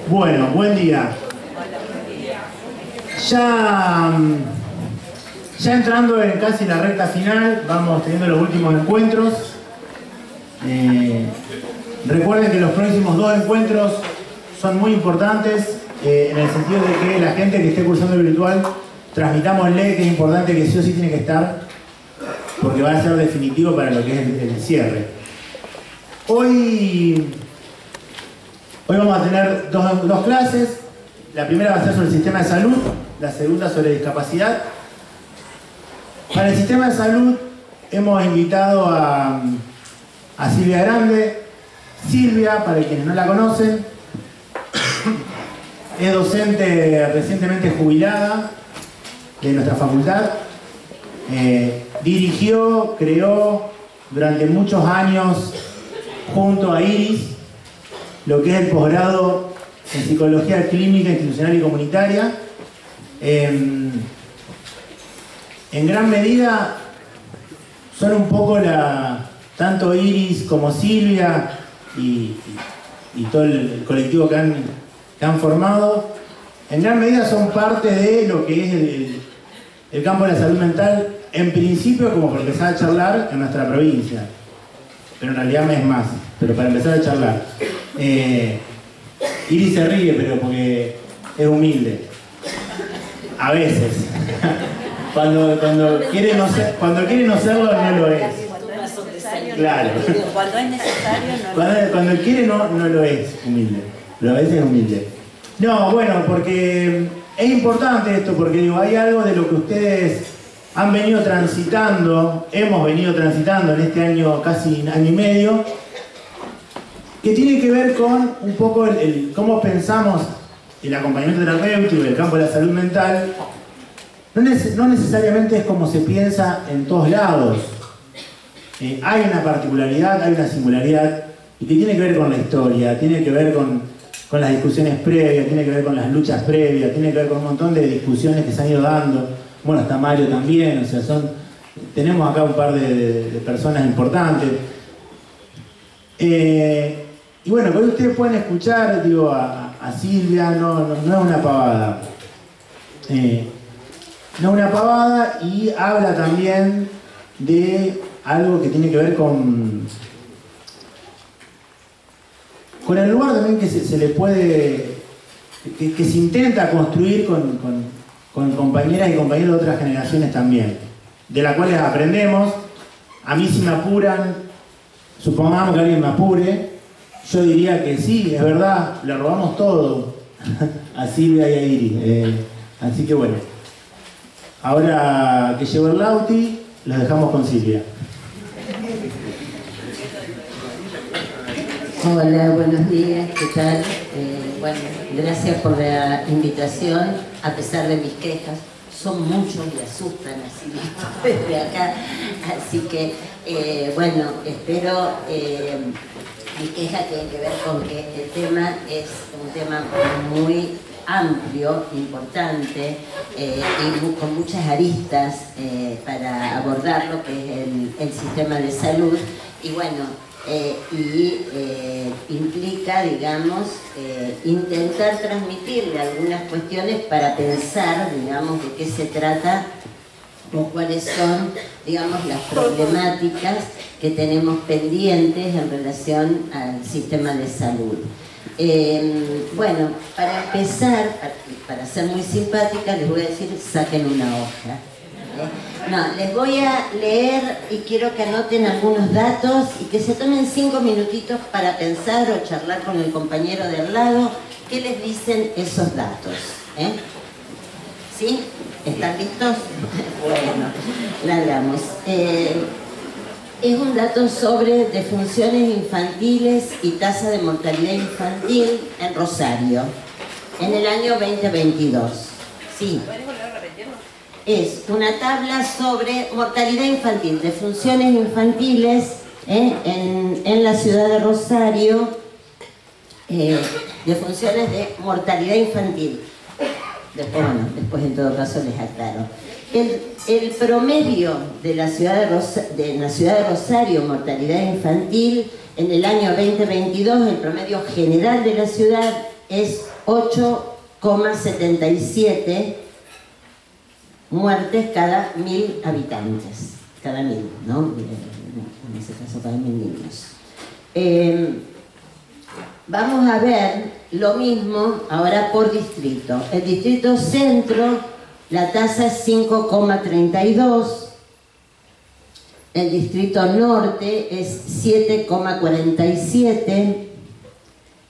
Bueno, buen día. Ya entrando en casi la recta final, vamos teniendo los últimos encuentros. Recuerden que los próximos 2 encuentros son muy importantes en el sentido de que la gente que esté cursando el virtual, transmitámosle que es importante que sí o sí tiene que estar, porque va a ser definitivo para lo que es el cierre. Hoy vamos a tener dos clases. La primera va a ser sobre el sistema de salud, la segunda sobre discapacidad. Para el sistema de salud hemos invitado a Silvia Grande. Silvia, para quienes no la conocen, es docente recientemente jubilada de nuestra facultad. Dirigió, creó durante muchos años junto a Iris lo que es el posgrado en Psicología Clínica, Institucional y Comunitaria. En gran medida son un poco tanto Iris como Silvia y todo el colectivo que han formado, en gran medida son parte de lo que es el campo de la salud mental, en principio como para empezar a charlar en nuestra provincia, pero en realidad me es más, pero para empezar a charlar. Iris se ríe, pero porque es humilde. A veces. Cuando quiere no serlo, no lo es. Claro. Cuando es necesario, cuando quiere no lo es humilde. Pero a veces es humilde. No, bueno, porque es importante esto, porque digo, hay algo de lo que ustedes han venido transitando, hemos venido transitando en este año, casi año y medio, que tiene que ver con un poco cómo pensamos el acompañamiento terapéutico, el campo de la salud mental. No necesariamente es como se piensa en todos lados. Hay una particularidad, hay una singularidad, y que tiene que ver con la historia, tiene que ver con las discusiones previas, tiene que ver con las luchas previas, tiene que ver con un montón de discusiones que se han ido dando. Bueno, está Mario también, o sea, tenemos acá un par de personas importantes. Y bueno, pero ustedes pueden escuchar, digo, a Silvia, no es una pavada. No es una pavada, y habla también de algo que tiene que ver con el lugar también que se le puede, que se intenta construir con compañeras y compañeros de otras generaciones también, de las cuales aprendemos. A mí, si me apuran, supongamos que alguien me apure, yo diría que sí, es verdad, le robamos todo a Silvia y a Iris. Así que bueno, ahora que llegó el Lauti, los dejamos con Silvia. Hola, buenos días, ¿qué tal? Bueno, gracias por la invitación, a pesar de mis quejas. Son muchos y asustan así desde acá, así que, bueno, espero. Mi queja tiene que ver con que el tema es un tema muy amplio, importante, y con muchas aristas para abordar lo que es el sistema de salud. Y bueno, implica, digamos, intentar transmitirle algunas cuestiones para pensar, digamos, de qué se trata o cuáles son, digamos, las problemáticas que tenemos pendientes en relación al sistema de salud. Bueno, para empezar, para ser muy simpática, les voy a decir, saquen una hoja. No, les voy a leer y quiero que anoten algunos datos y que se tomen 5 minutitos para pensar o charlar con el compañero de al lado qué les dicen esos datos. ¿Sí? ¿Están listos? Bueno, la damos. Es un dato sobre defunciones infantiles y tasa de mortalidad infantil en Rosario, en el año 2022. Sí. Es una tabla sobre mortalidad infantil, defunciones infantiles en la ciudad de Rosario, defunciones de mortalidad infantil. Después en todo caso les aclaro. El promedio de la ciudad de Rosario, mortalidad infantil, en el año 2022, el promedio general de la ciudad es 8,77 muertes cada 1000 habitantes. Cada 1000, ¿no? En ese caso, cada 1000 niños. Vamos a ver lo mismo ahora por distrito. El distrito centro, la tasa es 5,32. El distrito norte es 7,47.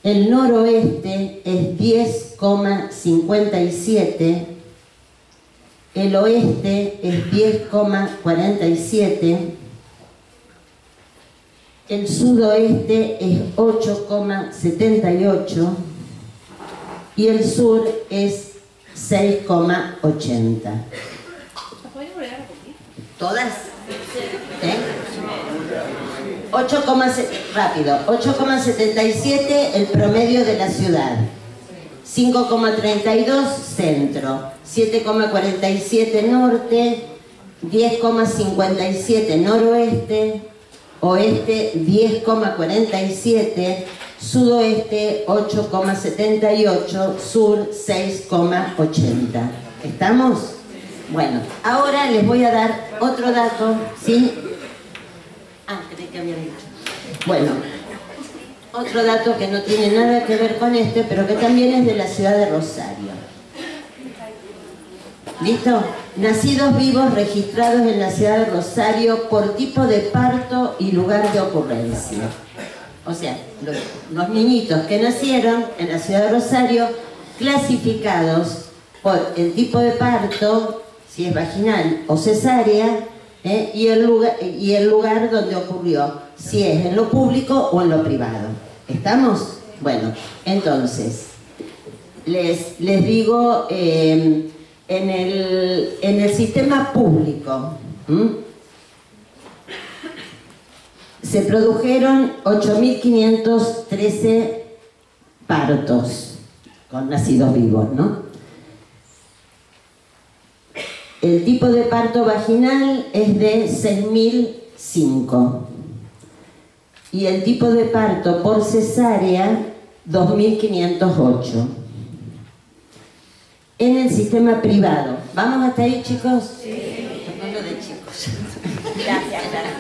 El noroeste es 10,57. El oeste es 10,47. El sudoeste es 8,78 y el sur es 6,80. ¿Todas? ¿Eh? 8,77 el promedio de la ciudad, 5,32 centro, 7,47 norte, 10,57 noroeste, oeste 10,47, sudoeste 8,78, sur 6,80. ¿Estamos? Bueno, ahora les voy a dar otro dato, ¿sí? Ah, creí que había dicho. Bueno, otro dato que no tiene nada que ver con este, pero que también es de la ciudad de Rosario. ¿Listo? Nacidos vivos registrados en la ciudad de Rosario por tipo de parto y lugar de ocurrencia. O sea, los niñitos que nacieron en la ciudad de Rosario, clasificados por el tipo de parto, si es vaginal o cesárea, y el lugar donde ocurrió, si es en lo público o en lo privado. ¿Estamos? Bueno, entonces, les digo... En el sistema público se produjeron 8.513 partos con nacidos vivos, ¿no? El tipo de parto vaginal es de 6.005 y el tipo de parto por cesárea 2.508. En el sistema privado. ¿Vamos hasta ahí, chicos? Sí. Hablando de chicos. Gracias, gracias.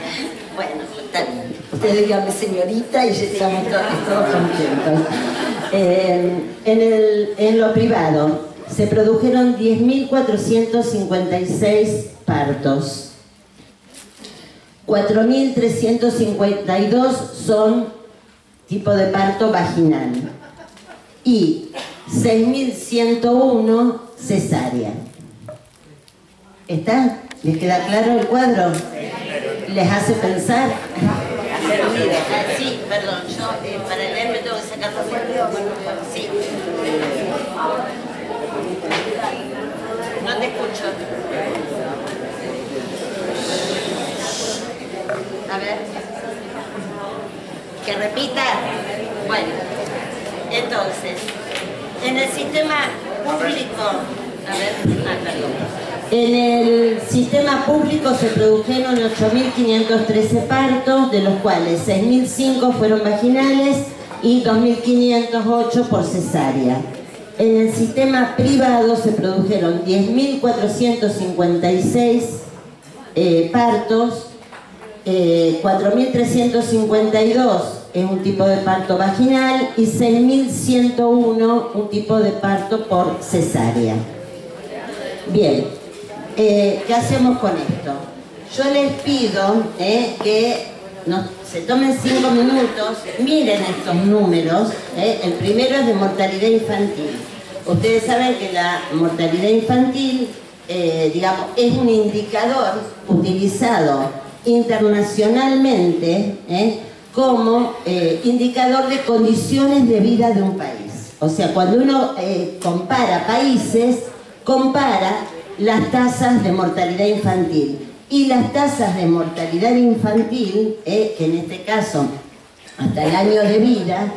Bueno, está bien. Ustedes díganme señorita y ya estamos todos contentos. En lo privado se produjeron 10.456 partos. 4.352 son tipo de parto vaginal. Y 6.101 cesárea. ¿Está? ¿Les queda claro el cuadro? ¿Les hace pensar? Sí, perdón, yo para leer me tengo que sacar los fotos. Sí. No te escucho. A ver. Que repita. Bueno, entonces, en el sistema público, en el sistema público se produjeron 8.513 partos, de los cuales 6.005 fueron vaginales y 2.508 por cesárea. En el sistema privado se produjeron 10.456 partos, 4.352 es un tipo de parto vaginal y 6.101 un tipo de parto por cesárea. Bien, ¿qué hacemos con esto? Yo les pido que se tomen 5 minutos, miren estos números. El primero es de mortalidad infantil. Ustedes saben que la mortalidad infantil, digamos, es un indicador utilizado internacionalmente, como indicador de condiciones de vida de un país. O sea, cuando uno compara países, compara las tasas de mortalidad infantil. Y las tasas de mortalidad infantil, que en este caso hasta el año de vida,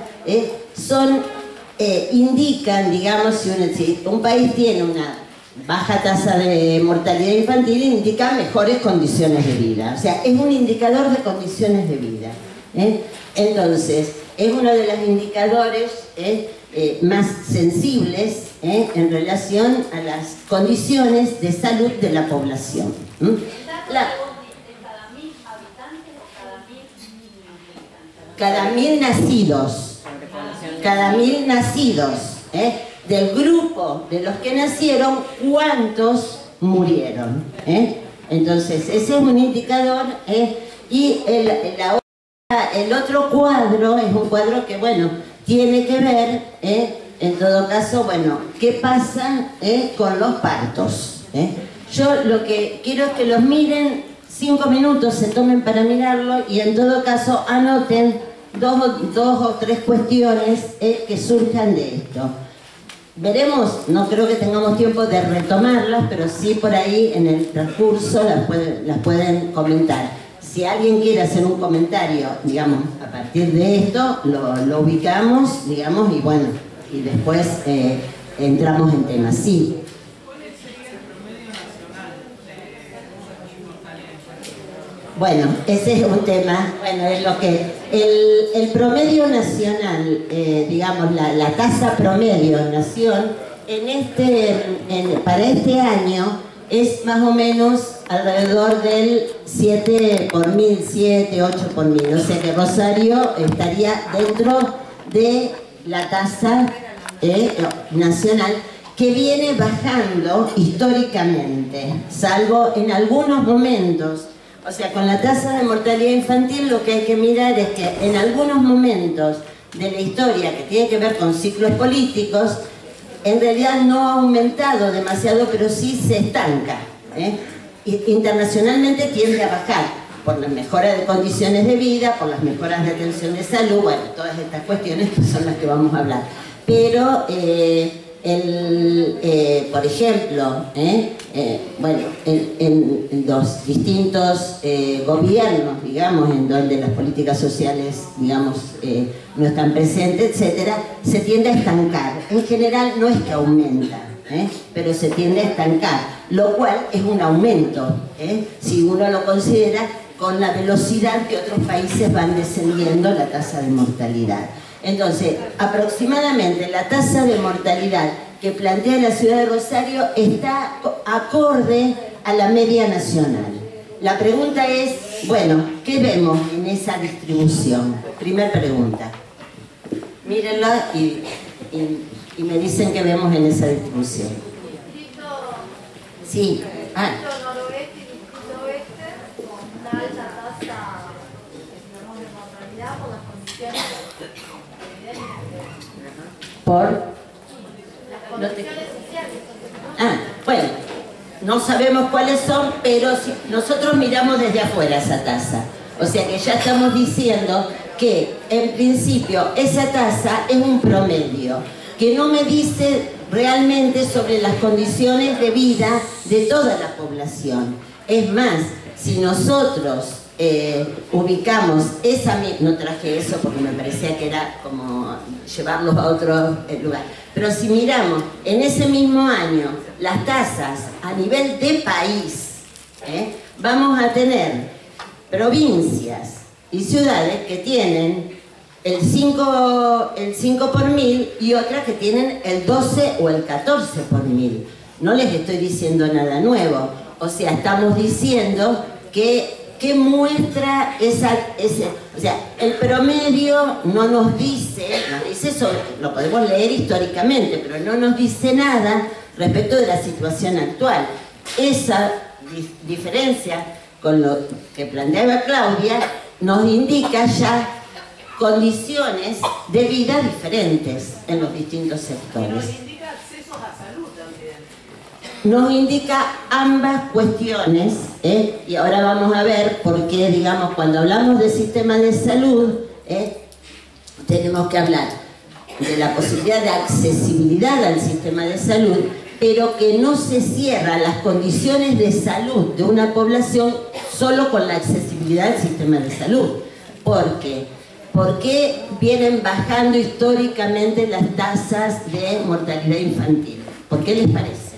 indican, digamos, si un país tiene una baja tasa de mortalidad infantil, indica mejores condiciones de vida. O sea, es un indicador de condiciones de vida. Entonces, es uno de los indicadores más sensibles en relación a las condiciones de salud de la población. Cada mil nacidos, del grupo de los que nacieron, ¿cuántos murieron? Entonces, ese es un indicador, y el otro cuadro es un cuadro que, bueno, tiene que ver, en todo caso, bueno, ¿qué pasa con los partos? Yo lo que quiero es que los miren 5 minutos, se tomen para mirarlo, y en todo caso anoten dos o tres cuestiones que surjan de esto. Veremos, no creo que tengamos tiempo de retomarlas, pero sí por ahí en el transcurso las pueden comentar. Si alguien quiere hacer un comentario, digamos, a partir de esto, lo ubicamos, digamos, y bueno, y después entramos en temas. Sí. Bueno, ese es un tema, bueno, es lo que... El promedio nacional, digamos, la tasa promedio nación, para este año es más o menos alrededor del 7 por 1000, 7, 8 por 1000. O sea que Rosario estaría dentro de la tasa nacional, que viene bajando históricamente, salvo en algunos momentos. O sea, con la tasa de mortalidad infantil lo que hay que mirar es que en algunos momentos de la historia que tiene que ver con ciclos políticos, en realidad no ha aumentado demasiado, pero sí se estanca. Internacionalmente tiende a bajar por la mejora de condiciones de vida, por las mejoras de atención de salud, bueno, todas estas cuestiones que son las que vamos a hablar. Pero, por ejemplo, bueno, en los distintos gobiernos, digamos, en donde las políticas sociales, digamos, no están presentes, etcétera, se tiende a estancar. En general no es que aumenta, pero se tiende a estancar, lo cual es un aumento, si uno lo considera con la velocidad que otros países van descendiendo la tasa de mortalidad. Entonces, aproximadamente la tasa de mortalidad que plantea la ciudad de Rosario está acorde a la media nacional. La pregunta es, bueno, ¿qué vemos en esa distribución? Primera pregunta. Mírenla y me dicen qué vemos en esa distribución. Sí. Noroeste y distrito oeste, con una alta tasa de mortalidad por las condiciones ¿Por? las condiciones sociales. Bueno, no sabemos cuáles son, pero si nosotros miramos desde afuera esa tasa. O sea que ya estamos diciendo que, en principio, esa tasa es un promedio, que no me dice realmente sobre las condiciones de vida de toda la población. Es más, si nosotros ubicamos esa misma, no traje eso porque me parecía que era como llevarlos a otro lugar, pero si miramos en ese mismo año las tasas a nivel de país, vamos a tener provincias y ciudades que tienen el 5 por 1000 y otras que tienen el 12 o el 14 por 1000. No les estoy diciendo nada nuevo, o sea, estamos diciendo que muestra o sea, el promedio no nos dice sobre, lo podemos leer históricamente, pero no nos dice nada respecto de la situación actual. Esa diferencia con lo que planteaba Claudia nos indica ya condiciones de vida diferentes en los distintos sectores. Nos indica accesos a salud también. Nos indica ambas cuestiones, y ahora vamos a ver por qué, digamos, cuando hablamos del sistema de salud, tenemos que hablar de la posibilidad de accesibilidad al sistema de salud, pero que no se cierran las condiciones de salud de una población solo con la accesibilidad al sistema de salud. ¿Por qué vienen bajando históricamente las tasas de mortalidad infantil? ¿Por qué les parece?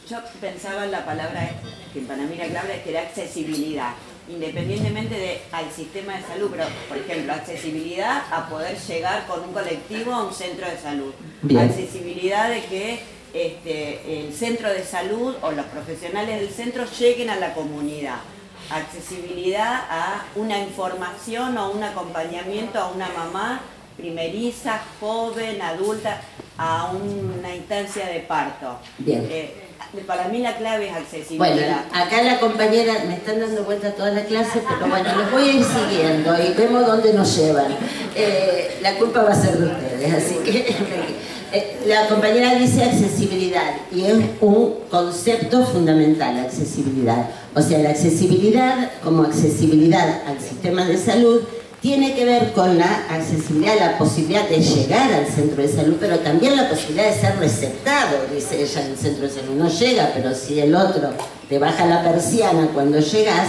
Yo pensaba en la palabra que para mí era clave, que era accesibilidad. independientemente al sistema de salud, pero por ejemplo, accesibilidad a poder llegar con un colectivo a un centro de salud. Bien. Accesibilidad de que el centro de salud o los profesionales del centro lleguen a la comunidad. Accesibilidad a una información o un acompañamiento a una mamá primeriza, joven, adulta, a una instancia de parto. Bien. Para mí la clave es accesibilidad. Bueno, acá la compañera, me están dando vuelta toda la clase, pero bueno, los voy a ir siguiendo y vemos dónde nos llevan. La culpa va a ser de ustedes, así que la compañera dice accesibilidad y es un concepto fundamental, accesibilidad. O sea, la accesibilidad como accesibilidad al sistema de salud tiene que ver con la accesibilidad, la posibilidad de llegar al centro de salud, pero también la posibilidad de ser receptado, dice ella, en el centro de salud. No llega, pero si el otro te baja la persiana cuando llegas,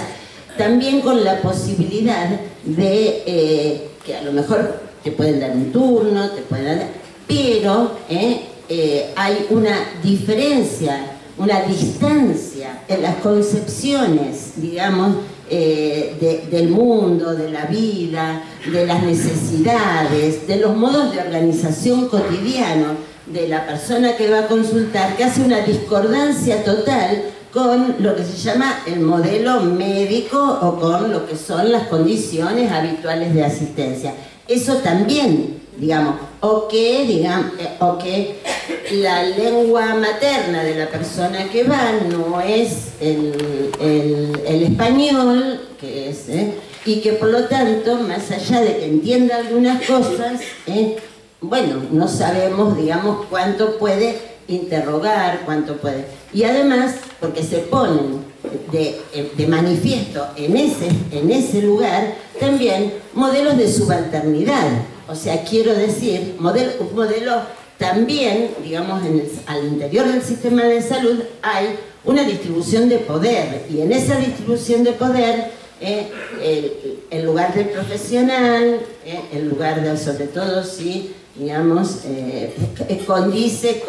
también con la posibilidad de que a lo mejor te pueden dar un turno, te pueden dar, pero hay una diferencia, una distancia en las concepciones, digamos, del mundo, de la vida, de las necesidades, de los modos de organización cotidiano de la persona que va a consultar, que hace una discordancia total con lo que se llama el modelo médico o con lo que son las condiciones habituales de asistencia. Eso también, digamos, o que la lengua materna de la persona que va no es el español, que es, y que por lo tanto, más allá de que entienda algunas cosas, bueno, no sabemos, digamos, cuánto puede interrogar, cuánto puede. Y además, porque se ponen de manifiesto en ese lugar también modelos de subalternidad. O sea, quiero decir, un modelo también, digamos, al interior del sistema de salud hay una distribución de poder, y en esa distribución de poder el lugar del profesional, el lugar de, sobre todo si, digamos, condice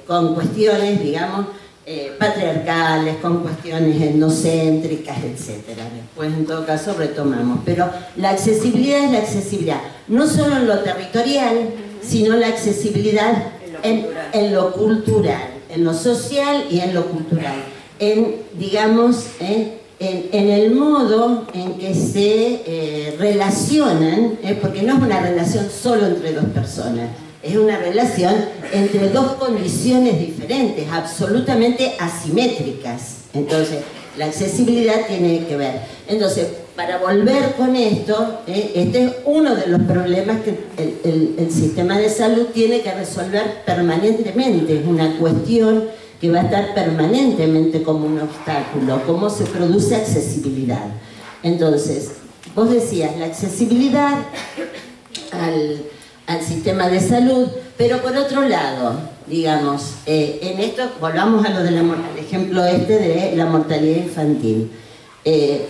con cuestiones, digamos, patriarcales, con cuestiones etnocéntricas, etc. Después, en todo caso, retomamos. Pero la accesibilidad es la accesibilidad, no solo en lo territorial, sino la accesibilidad en lo cultural, en lo social y en lo cultural. Digamos, en el modo en que se relacionan, porque no es una relación solo entre dos personas, es una relación entre dos condiciones diferentes, absolutamente asimétricas. Entonces, la accesibilidad tiene que ver. Entonces, para volver con esto, este es uno de los problemas que el sistema de salud tiene que resolver permanentemente. Es una cuestión que va a estar permanentemente como un obstáculo. ¿Cómo se produce accesibilidad? Entonces, vos decías, la accesibilidad al sistema de salud, pero por otro lado, digamos, en esto volvamos a lo del ejemplo de la mortalidad infantil.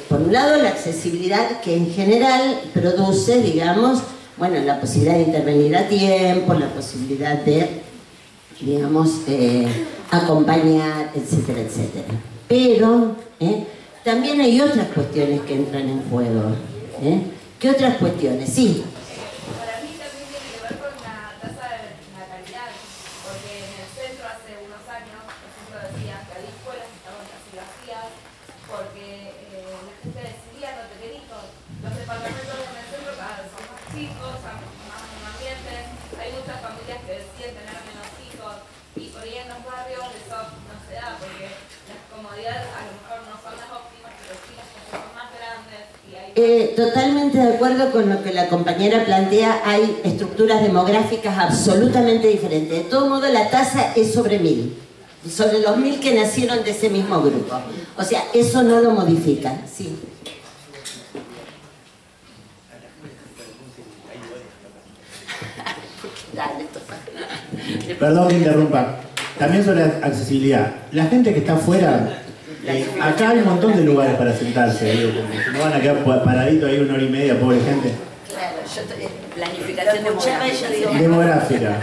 Por un lado, la accesibilidad que en general produce, digamos, bueno, la posibilidad de intervenir a tiempo, la posibilidad de, digamos, acompañar, etcétera, etcétera. Pero también hay otras cuestiones que entran en juego. ¿Qué otras cuestiones? Sí. Para mí también tiene que ver con la tasa de natalidad, porque en el centro hace unos años, por ejemplo, decían que había escuelas que estaban casi vacías porque la gente decidía no tener hijos. Los departamentos en el centro cada vez son más chicos, más ambientes, hay muchas familias que deciden tener menos hijos, y por ahí en los barrios eso no se da, porque las comodidades a lo mejor no son las óptimas, pero sí las cosas son más grandes. Totalmente de acuerdo con lo que la compañera plantea. Hay estructuras demográficas absolutamente diferentes. De todo modo, la tasa es sobre 1000, sobre los 1000 que nacieron de ese mismo grupo. O sea, eso no lo modifica. Sí. Perdón que interrumpa. También sobre accesibilidad. La gente que está afuera, acá hay un montón de lugares para sentarse, digo, porque si no van a quedar paraditos ahí 1 hora y media, pobre gente. Claro, planificación Demográfica.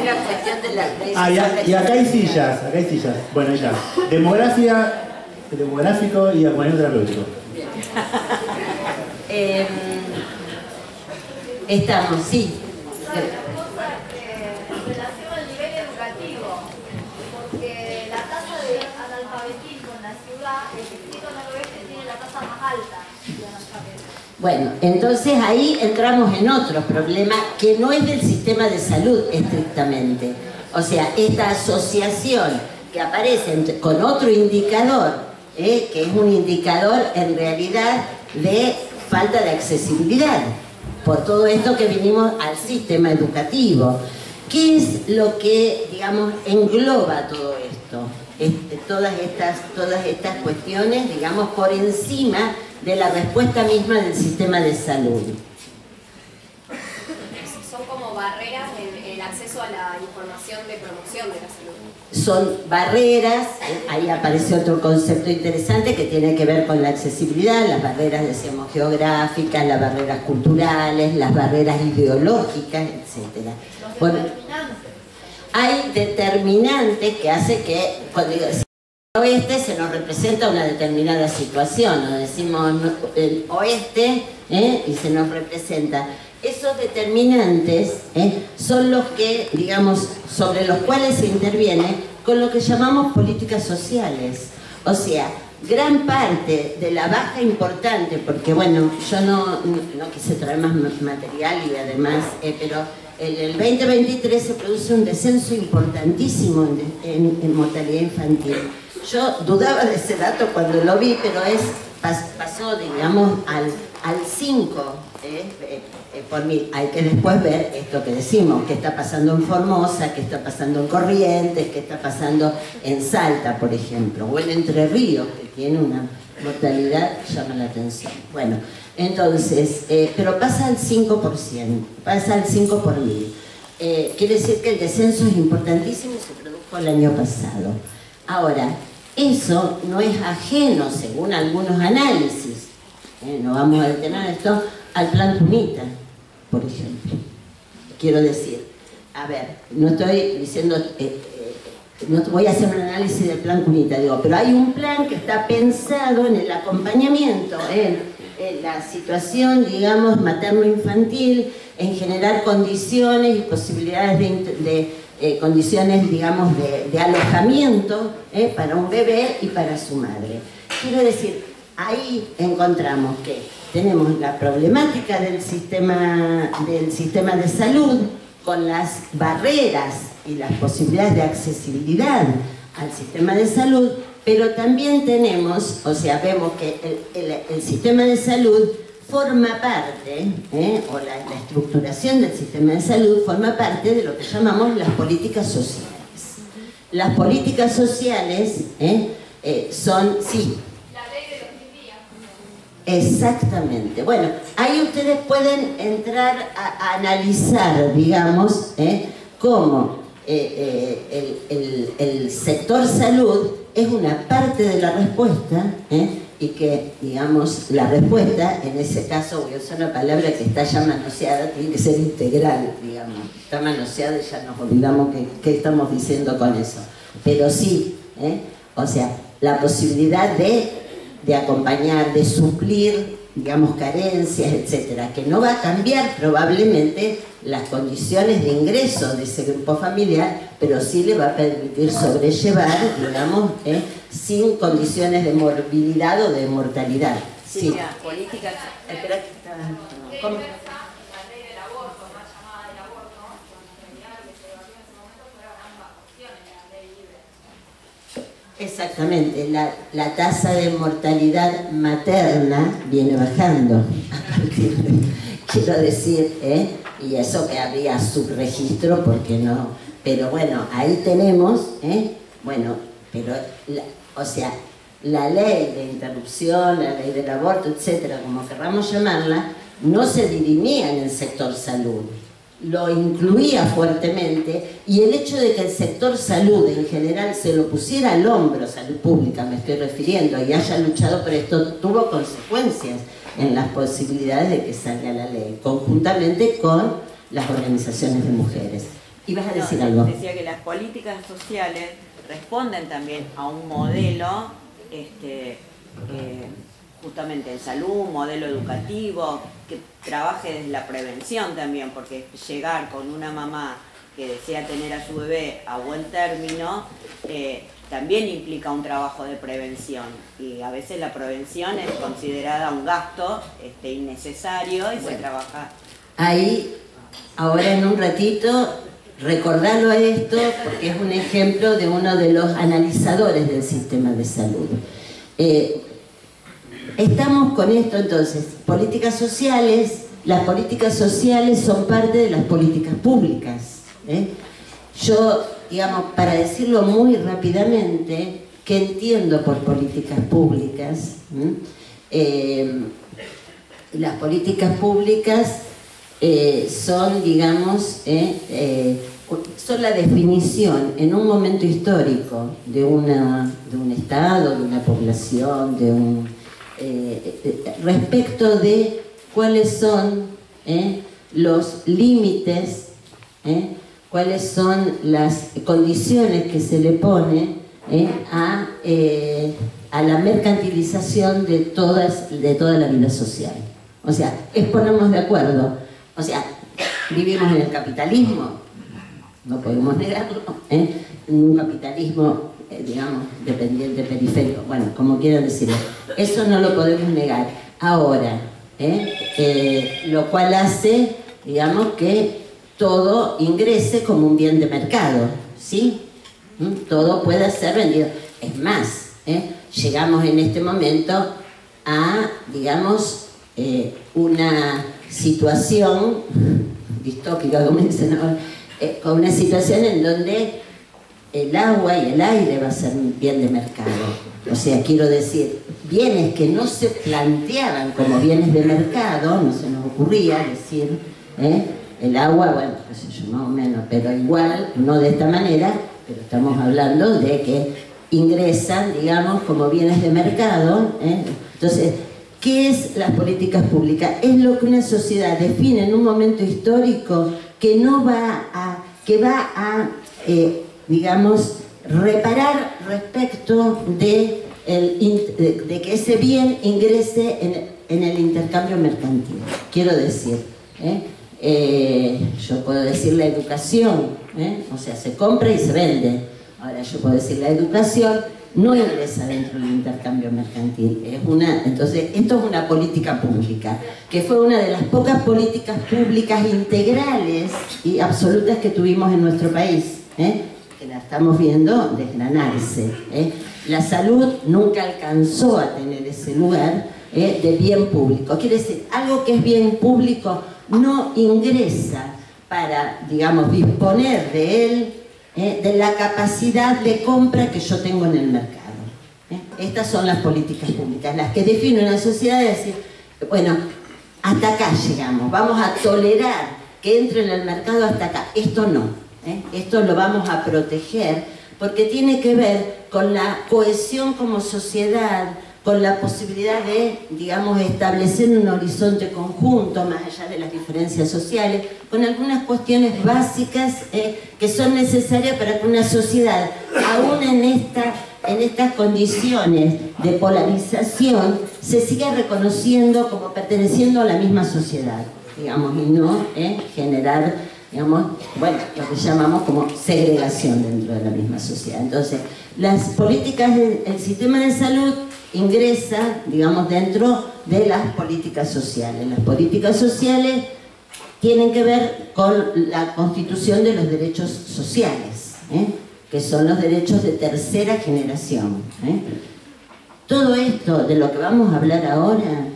Una cuestión de la... Y acá hay sillas, Bueno, ya. demográfico y acuario terapéutico. Estamos, sí. En relación al nivel educativo, porque la tasa de analfabetismo en la ciudad, el distrito noroeste tiene la tasa más alta de analfabetismo. Bueno, entonces ahí entramos en otro problema que no es del sistema de salud estrictamente. O sea, esta asociación que aparece con otro indicador, que es un indicador en realidad de falta de accesibilidad, por todo esto que vinimos al sistema educativo. ¿Qué es lo que, digamos, engloba todo esto? Todas estas cuestiones, digamos, por encima de la respuesta misma del sistema de salud. Son como barreras en el acceso a la información de promoción de la salud. Son barreras, ahí aparece otro concepto interesante que tiene que ver con la accesibilidad, las barreras, decíamos, geográficas, las barreras culturales, las barreras ideológicas, etc. Bueno, hay determinantes que hace que, cuando digo oeste, se nos representa una determinada situación, nos decimos el oeste, y se nos representa. Esos determinantes son los que, digamos, sobre los cuales se interviene con lo que llamamos políticas sociales. O sea, gran parte de la baja importante, porque bueno, yo no quise traer más material y además, pero en el 2023 se produce un descenso importantísimo en mortalidad infantil. Yo dudaba de ese dato cuando lo vi, pero pasó, digamos, al 5 por mil. Hay que después ver esto que decimos, qué está pasando en Formosa, qué está pasando en Corrientes, qué está pasando en Salta, por ejemplo, o en Entre Ríos, que tiene una mortalidad que llama la atención. Bueno, entonces, pero pasa al 5%, pasa al 5 por mil. Quiere decir que el descenso es importantísimo y se produjo el año pasado. Ahora, eso no es ajeno, según algunos análisis, no vamos a detener esto, al plan Tunita, por ejemplo. Quiero decir, a ver, no estoy diciendo, no voy a hacer un análisis del plan Tunita, digo, pero hay un plan que está pensado en el acompañamiento, en la situación, digamos, materno-infantil, en generar condiciones y posibilidades condiciones, digamos, de alojamiento para un bebé y para su madre. Quiero decir, ahí encontramos que tenemos la problemática del sistema de salud con las barreras y las posibilidades de accesibilidad al sistema de salud, pero también tenemos, o sea, vemos que el sistema de salud forma parte, o la estructuración del sistema de salud forma parte de lo que llamamos las políticas sociales. Las políticas sociales son, sí. La ley de los 1000 días. Exactamente. Bueno, ahí ustedes pueden entrar a analizar, digamos, cómo el sector salud es una parte de la respuesta, y que, digamos, la respuesta, en ese caso voy a usar una palabra que está ya manoseada, tiene que ser integral, digamos. Está manoseada y ya nos olvidamos qué estamos diciendo con eso. Pero sí, o sea, la posibilidad de acompañar, de suplir, digamos, carencias, etcétera, que no va a cambiar probablemente las condiciones de ingreso de ese grupo familiar, pero sí le va a permitir sobrellevar, digamos, sin condiciones de morbilidad o de mortalidad. Sí, mira, políticas... Espera, ¿cómo? La ley del aborto, más llamada del aborto, con la realidad que se debatió en ese momento fueron ambas opciones, la ley libre. Exactamente, la tasa de mortalidad materna viene bajando a partir de, quiero decir, y eso que había subregistro, porque no, pero bueno, ahí tenemos, bueno, pero, o sea, la ley de interrupción, la ley del aborto, etcétera, como querramos llamarla, no se dirimía en el sector salud, lo incluía fuertemente, y el hecho de que el sector salud en general se lo pusiera al hombro, salud pública me estoy refiriendo, y haya luchado por esto, tuvo consecuencias en las posibilidades de que salga la ley, conjuntamente con las organizaciones de mujeres. ¿Ibas a decir algo? Decía que las políticas sociales responden también a un modelo justamente en salud, un modelo educativo, que trabaje desde la prevención también, porque llegar con una mamá que desea tener a su bebé a buen término, también implica un trabajo de prevención, y a veces la prevención es considerada un gasto innecesario y se trabaja. Ahí, ahora en un ratito, recordarlo a esto, porque es un ejemplo de uno de los analizadores del sistema de salud. Estamos con esto entonces, políticas sociales. Las políticas sociales son parte de las políticas públicas. Yo, digamos, para decirlo muy rápidamente, ¿qué entiendo por políticas públicas? Las políticas públicas son, digamos, son la definición en un momento histórico de un estado, de una población, respecto de cuáles son los límites, cuáles son las condiciones que se le pone a la mercantilización de toda la vida social. O sea, es ponernos de acuerdo. O sea, vivimos en el capitalismo, no podemos negarlo, un capitalismo, digamos, dependiente, periférico, bueno, como quieran decirlo. Eso no lo podemos negar. Ahora, lo cual hace, digamos, que todo ingrese como un bien de mercado, ¿sí? Todo puede ser vendido. Es más, llegamos en este momento a, digamos, una situación distópica, como dicen ahora, con una situación en donde el agua y el aire va a ser un bien de mercado. O sea, quiero decir, bienes que no se planteaban como bienes de mercado, no se nos ocurría decir, el agua, bueno, qué sé yo, más o menos, pero igual, no de esta manera, pero estamos hablando de que ingresan, digamos, como bienes de mercado. Entonces, ¿qué es las políticas públicas? Es lo que una sociedad define en un momento histórico que va a, digamos, reparar respecto de que ese bien ingrese en el intercambio mercantil. Quiero decir, yo puedo decir la educación, o sea, se compra y se vende. Ahora yo puedo decir la educación no ingresa dentro del intercambio mercantil. Entonces, esto es una política pública, que fue una de las pocas políticas públicas integrales y absolutas que tuvimos en nuestro país, que la estamos viendo desgranarse. La salud nunca alcanzó a tener ese lugar de bien público. Quiere decir, algo que es bien público no ingresa para, digamos, disponer de él, de la capacidad de compra que yo tengo en el mercado. Estas son las políticas públicas, las que definen una sociedad de decir, bueno, hasta acá llegamos, vamos a tolerar que entre en el mercado hasta acá. Esto no, esto lo vamos a proteger porque tiene que ver con la cohesión como sociedad, con la posibilidad de, digamos, establecer un horizonte conjunto, más allá de las diferencias sociales, con algunas cuestiones básicas que son necesarias para que una sociedad, aún en estas condiciones de polarización, se siga reconociendo como perteneciendo a la misma sociedad, digamos, y no generar, digamos, bueno, lo que llamamos como segregación dentro de la misma sociedad. Entonces, las políticas del sistema de salud ingresa, digamos, dentro de las políticas sociales. Las políticas sociales tienen que ver con la constitución de los derechos sociales, que son los derechos de tercera generación. Todo esto de lo que vamos a hablar ahora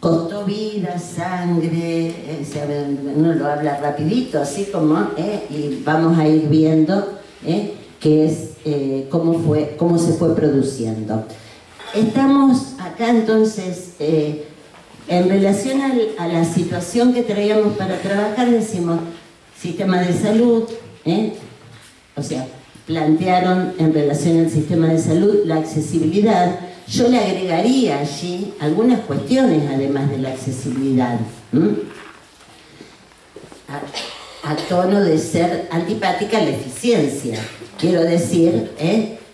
costó vida, sangre, uno lo habla rapidito, así como, y vamos a ir viendo qué es, cómo se fue produciendo. Estamos acá entonces, en relación a la situación que traíamos para trabajar, decimos, sistema de salud, o sea, plantearon en relación al sistema de salud la accesibilidad. Yo le agregaría allí algunas cuestiones además de la accesibilidad, a tono de ser antipática la eficiencia. Quiero decir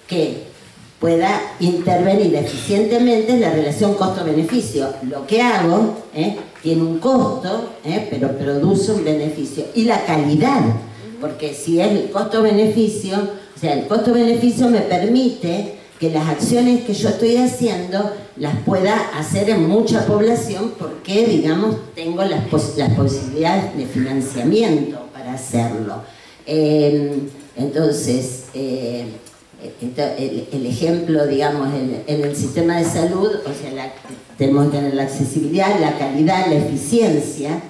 que pueda intervenir eficientemente en la relación costo-beneficio. Lo que hago tiene un costo, pero produce un beneficio. Y la calidad, porque si es el costo-beneficio, o sea, el costo-beneficio me permite que las acciones que yo estoy haciendo las pueda hacer en mucha población porque, digamos, tengo las posibilidades de financiamiento para hacerlo. Entonces, el ejemplo, digamos, en el sistema de salud, o sea, tenemos que tener la accesibilidad, la calidad, la eficiencia.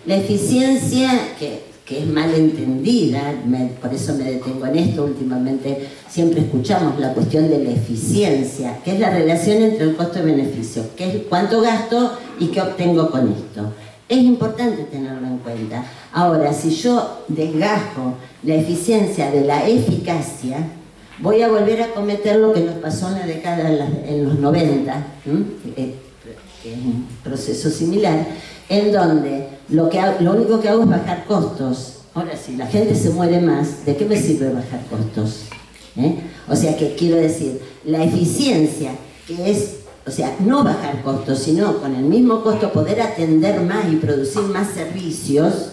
La eficiencia que es mal entendida, por eso me detengo en esto. Últimamente siempre escuchamos la cuestión de la eficiencia, que es la relación entre el costo y beneficio, que es cuánto gasto y qué obtengo con esto. Es importante tenerlo en cuenta. Ahora, si yo desgajo la eficiencia de la eficacia, voy a volver a cometer lo que nos pasó en la década, en los 90, que es un proceso similar, en donde lo único que hago es bajar costos. Ahora, si la gente se muere más, ¿de qué me sirve bajar costos? O sea, que quiero decir, la eficiencia, que es, o sea, no bajar costos, sino con el mismo costo poder atender más y producir más servicios,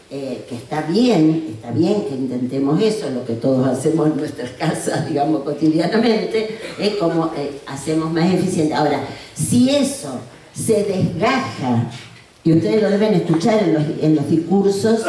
que está bien que intentemos eso, lo que todos hacemos en nuestras casas, digamos, cotidianamente, como hacemos más eficiente. Ahora, si eso se desgaja, y ustedes lo deben escuchar en los discursos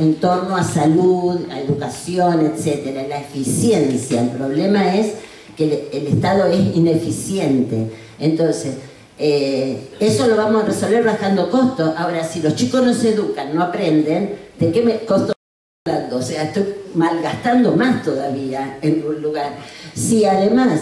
en torno a salud, a educación, etcétera, la eficiencia, el problema es que el Estado es ineficiente. Entonces, eso lo vamos a resolver bajando costos. Ahora, si los chicos no se educan, no aprenden, ¿de qué costo estoy hablando? O sea, estoy malgastando más todavía en un lugar. Si además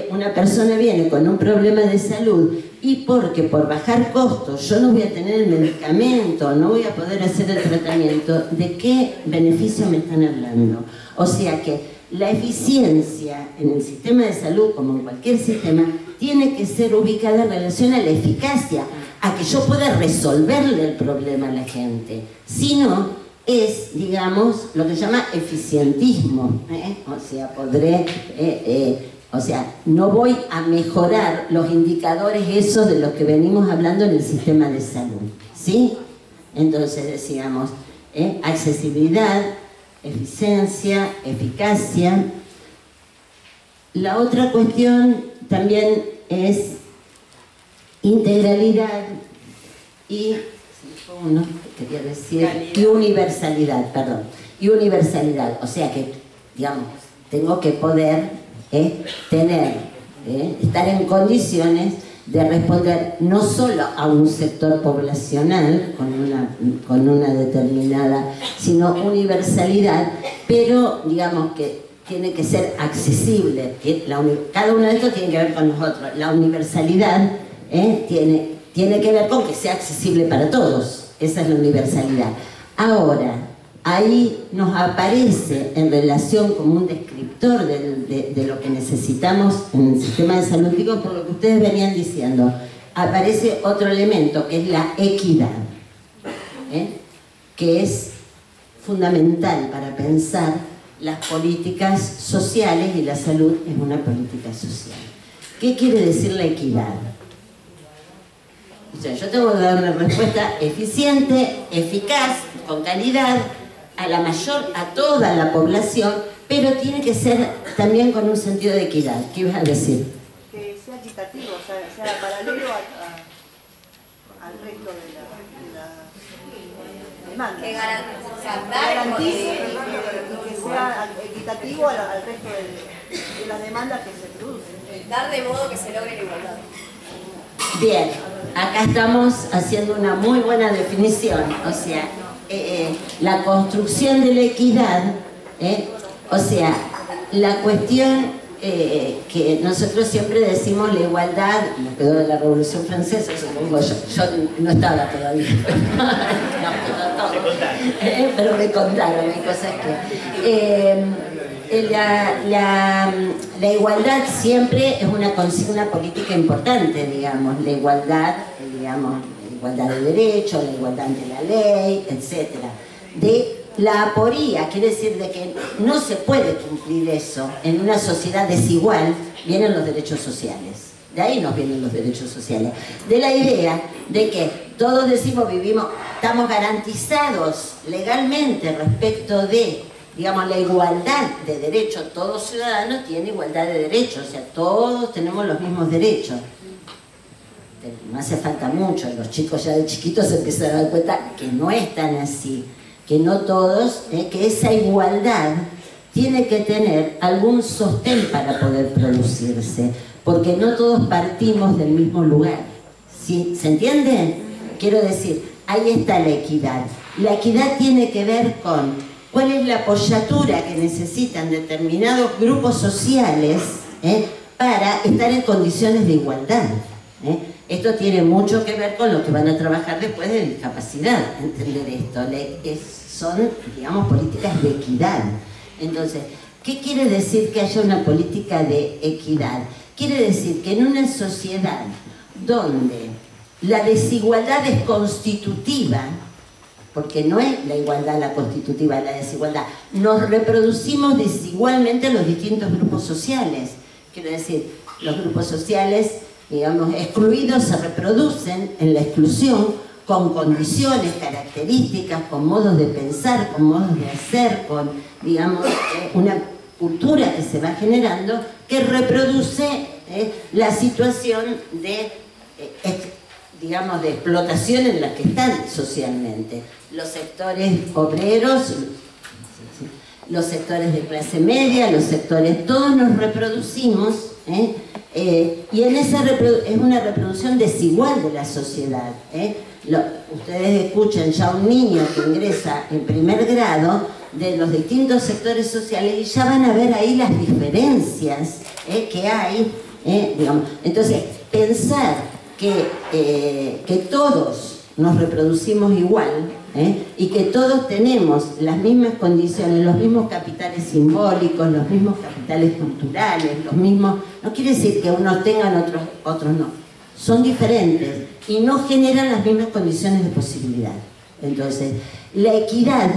una persona viene con un problema de salud y porque por bajar costos yo no voy a tener el medicamento, no voy a poder hacer el tratamiento, ¿de qué beneficio me están hablando? O sea que la eficiencia en el sistema de salud, como en cualquier sistema, tiene que ser ubicada en relación a la eficacia, a que yo pueda resolverle el problema a la gente. Si no, es, digamos, lo que se llama eficientismo. O sea, o sea, no voy a mejorar los indicadores esos de los que venimos hablando en el sistema de salud, ¿sí? Entonces decíamos, accesibilidad, eficiencia, eficacia. La otra cuestión también es integralidad y, uno que quería decir, y universalidad, perdón, y universalidad. O sea que, digamos, tengo que poder estar en condiciones de responder no solo a un sector poblacional con una determinada, sino universalidad, pero digamos que tiene que ser accesible. Cada uno de estos tiene que ver con los otros. La universalidad tiene que ver con que sea accesible para todos. Esa es la universalidad. Ahora, ahí nos aparece en relación como un descriptor de lo que necesitamos en el sistema de salud, digo, por lo que ustedes venían diciendo, aparece otro elemento que es la equidad, que es fundamental para pensar las políticas sociales, y la salud es una política social. ¿Qué quiere decir la equidad? O sea, yo tengo que dar una respuesta eficiente, eficaz, con calidad, a toda la población, pero tiene que ser también con un sentido de equidad. ¿Qué ibas a decir? Que sea equitativo, o sea paralelo al resto de la demanda. Que garantice y que sea equitativo al resto de las demandas que se producen. dar de modo que se logre la igualdad. Bien, acá estamos haciendo una muy buena definición, o sea, la construcción de la equidad, o sea, la cuestión que nosotros siempre decimos la igualdad, nos quedó de la Revolución Francesa, supongo yo no estaba todavía, pero me contaron, hay cosas que... la igualdad siempre es una consigna política importante, digamos, la igualdad, digamos, la igualdad de derechos, la igualdad ante la ley, etc. De la aporía, quiere decir de que no se puede cumplir eso en una sociedad desigual, vienen los derechos sociales. De ahí nos vienen los derechos sociales. De la idea de que todos decimos, vivimos, estamos garantizados legalmente respecto de, digamos, la igualdad de derechos. Todo ciudadano tiene igualdad de derechos, o sea, todos tenemos los mismos derechos. No hace falta mucho, los chicos ya de chiquitos se empiezan a dar cuenta que no es tan así, que no todos, que esa igualdad tiene que tener algún sostén para poder producirse, porque no todos partimos del mismo lugar. ¿Sí? ¿Se entiende? Quiero decir, ahí está la equidad. La equidad tiene que ver con cuál es la apoyatura que necesitan determinados grupos sociales para estar en condiciones de igualdad. Esto tiene mucho que ver con lo que van a trabajar después de discapacidad, entender esto. Son, digamos, políticas de equidad. Entonces, ¿qué quiere decir que haya una política de equidad? Quiere decir que en una sociedad donde la desigualdad es constitutiva, porque no es la igualdad la constitutiva, la desigualdad, nos reproducimos desigualmente los distintos grupos sociales. Quiere decir, los grupos sociales, digamos, excluidos se reproducen en la exclusión con condiciones, características, con modos de pensar, con modos de hacer, con, digamos, una cultura que se va generando que reproduce la situación de, digamos, de explotación en la que están socialmente. Los sectores obreros, los sectores de clase media, los sectores, todos nos reproducimos, y en esa es una reproducción desigual de la sociedad. Ustedes escuchan ya un niño que ingresa en primer grado de los distintos sectores sociales y ya van a ver ahí las diferencias que hay, digamos. Entonces, pensar que todos nos reproducimos igual, y que todos tenemos las mismas condiciones, los mismos capitales simbólicos, los mismos capitales culturales, los mismos, no quiere decir que unos tengan, otros no, son diferentes y no generan las mismas condiciones de posibilidad. Entonces, la equidad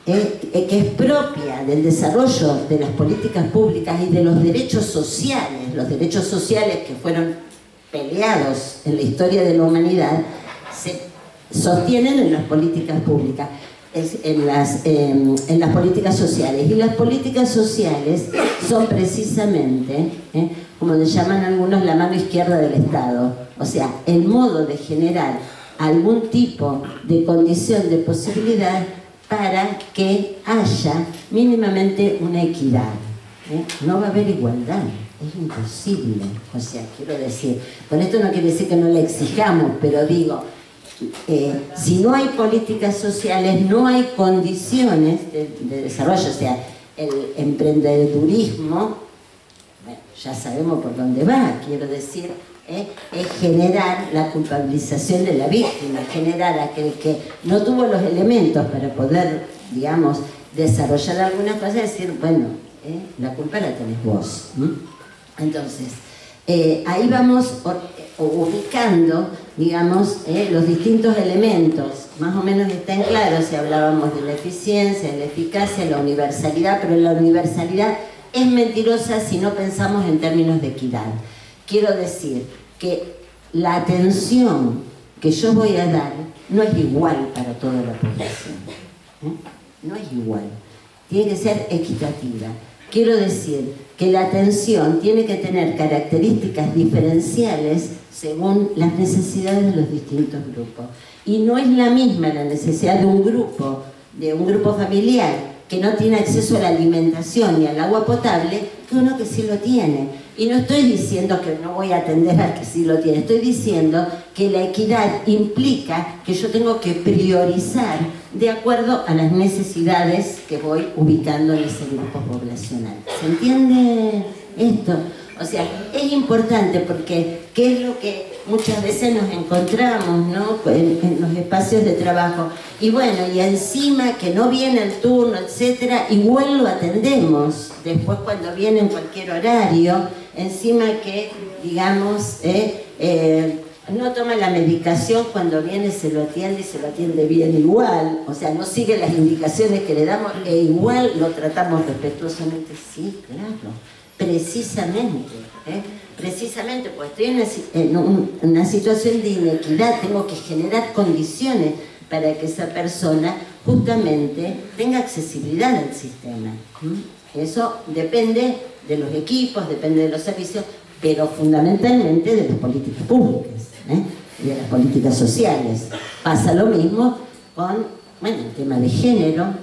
que es propia del desarrollo de las políticas públicas y de los derechos sociales que fueron peleados en la historia de la humanidad, se sostienen en las políticas públicas, en las políticas sociales. Y las políticas sociales son precisamente, como le llaman algunos, la mano izquierda del Estado. O sea, el modo de generar algún tipo de condición de posibilidad para que haya mínimamente una equidad. No va a haber igualdad, es imposible. O sea, quiero decir, con esto no quiere decir que no la exijamos, pero digo, si no hay políticas sociales, no hay condiciones de desarrollo. O sea, el emprendedurismo, bueno, ya sabemos por dónde va, quiero decir, es generar la culpabilización de la víctima, generar aquel que no tuvo los elementos para poder, digamos, desarrollar algunas cosas, decir, bueno, la culpa la tenés vos. Entonces, ahí vamos ubicando, digamos, los distintos elementos, más o menos están claros si hablábamos de la eficiencia, de la eficacia, la universalidad, pero la universalidad es mentirosa si no pensamos en términos de equidad. Quiero decir que la atención que yo voy a dar no es igual para toda la población, no es igual, tiene que ser equitativa. Quiero decir que la atención tiene que tener características diferenciales según las necesidades de los distintos grupos. Y no es la misma la necesidad de un grupo familiar que no tiene acceso a la alimentación ni al agua potable que uno que sí lo tiene. Y no estoy diciendo que no voy a atender al que sí lo tiene, estoy diciendo que la equidad implica que yo tengo que priorizar de acuerdo a las necesidades que voy ubicando en ese grupo poblacional. ¿Se entiende esto? O sea, es importante porque ¿qué es lo que muchas veces nos encontramos, ¿no?, en los espacios de trabajo? Y bueno, y encima que no viene el turno, etcétera, igual lo atendemos después cuando viene en cualquier horario, encima que, digamos, no toma la medicación, cuando viene se lo atiende y se lo atiende bien igual, o sea, no sigue las indicaciones que le damos e igual lo tratamos respetuosamente. Sí, claro, precisamente, precisamente, pues estoy en una situación de inequidad, tengo que generar condiciones para que esa persona justamente tenga accesibilidad al sistema. Eso depende de los equipos, depende de los servicios, pero fundamentalmente de las políticas públicas, y de las políticas sociales. Pasa lo mismo con, bueno, el tema de género,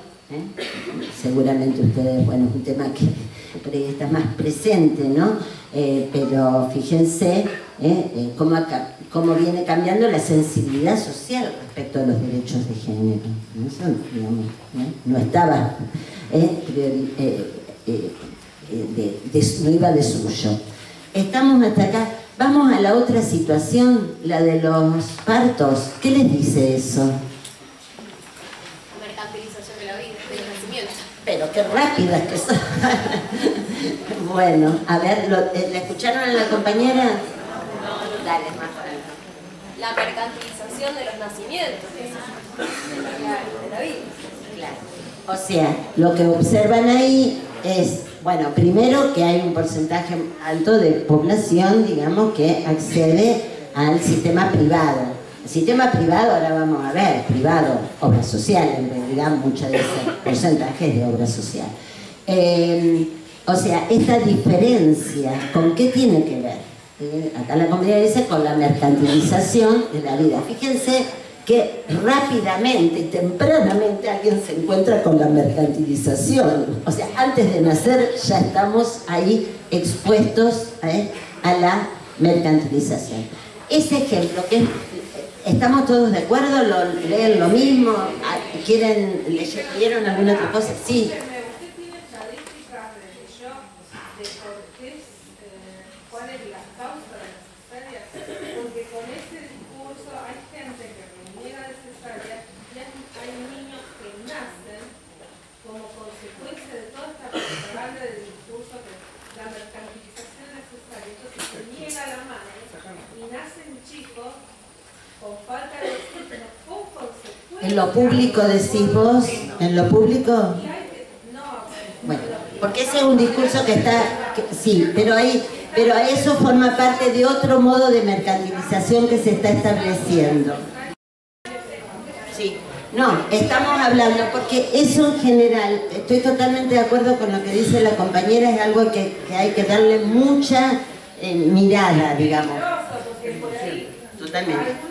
seguramente ustedes, bueno, es un tema que por ahí está más presente, ¿no? Pero fíjense cómo viene cambiando la sensibilidad social respecto a los derechos de género. Eso, digamos, no estaba, no iba de suyo. Estamos hasta acá. Vamos a la otra situación, la de los partos. ¿Qué les dice eso? La mercantilización de la vida, de los nacimientos. Pero qué rápidas que son. Bueno, a ver, ¿la escucharon a la compañera? Dale, más rápido. La mercantilización de los nacimientos, de la vida. Claro. O sea, lo que observan ahí es, bueno, primero que hay un porcentaje alto de población, digamos, que accede al sistema privado. El sistema privado, ahora vamos a ver, privado, obra social, en realidad muchas de ese porcentaje es de obra social. O sea, esta diferencia, ¿con qué tiene que ver? Acá la comunidad dice con la mercantilización de la vida. Fíjense que rápidamente y tempranamente alguien se encuentra con la mercantilización. O sea, antes de nacer ya estamos ahí expuestos a la mercantilización. Ese ejemplo, que ¿estamos todos de acuerdo? ¿Leen lo mismo? ¿Leyeron alguna otra cosa? Sí. ¿En lo público decís vos? ¿En lo público? Bueno, porque ese es un discurso que está... sí, pero eso forma parte de otro modo de mercantilización que se está estableciendo. Sí, no, estamos hablando, porque eso en general, estoy totalmente de acuerdo con lo que dice la compañera, es algo que hay que darle mucha mirada, digamos. Sí, totalmente.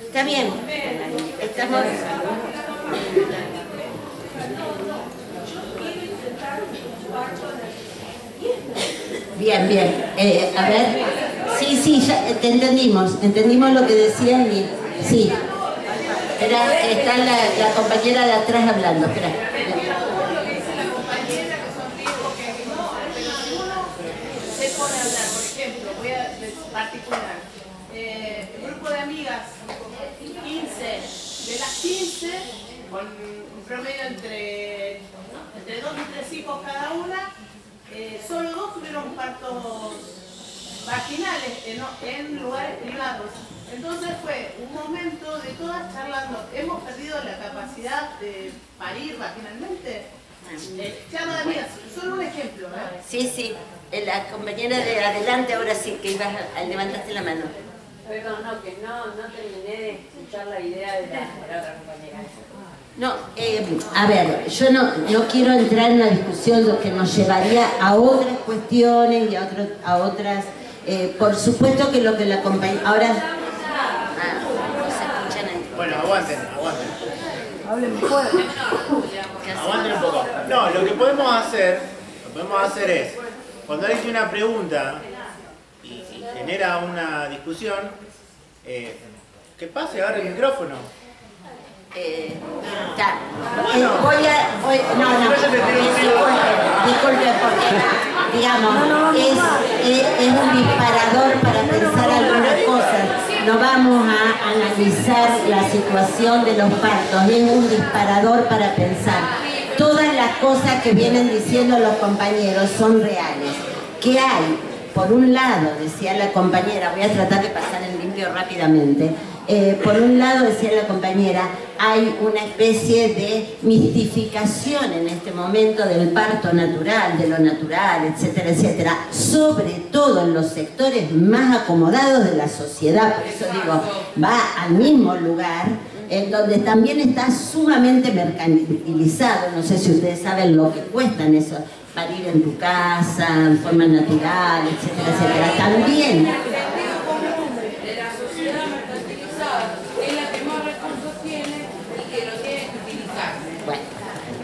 Está bien, estamos... Bien, bien. A ver, sí, ya te entendimos lo que decían y... sí. Está la compañera de atrás hablando, espera. Particular. El grupo de amigas, 15, de las 15, con un promedio entre 2 y 3 hijos cada una, solo 2 tuvieron partos vaginales en lugares privados. Entonces fue un momento de todas charlando. ¿Hemos perdido la capacidad de parir vaginalmente? Charla de amigas, solo un ejemplo, ¿eh? Sí. La compañera de adelante, ahora sí, que ibas a levantaste la mano. Perdón, que no terminé de escuchar la idea de la otra compañera. No, a ver, yo no quiero entrar en una discusión que nos llevaría a otras cuestiones y a otras... por supuesto que lo que la compañera... Ahora... no se escuchan ahí. Bueno, aguanten. Hablen fuerte. Aguanten un poco. No, lo que podemos hacer es... Cuando alguien tiene una pregunta y genera una discusión, que pase, agarre el micrófono. Disculpe, porque, digamos, es un disparador para pensar algunas cosas. no vamos a analizar la situación de los partos, es un disparador para pensar. Todas las cosas que vienen diciendo los compañeros son reales. ¿Qué hay? Por un lado, decía la compañera, voy a tratar de pasar en limpio rápidamente, por un lado, decía la compañera, hay una especie de mistificación en este momento del parto natural, de lo natural, etcétera, etcétera, sobre todo en los sectores más acomodados de la sociedad, por eso digo, va al mismo lugar, en donde también está sumamente mercantilizado. No sé si ustedes saben lo que cuestan eso, parir en tu casa, en forma natural, etcétera, etcétera. También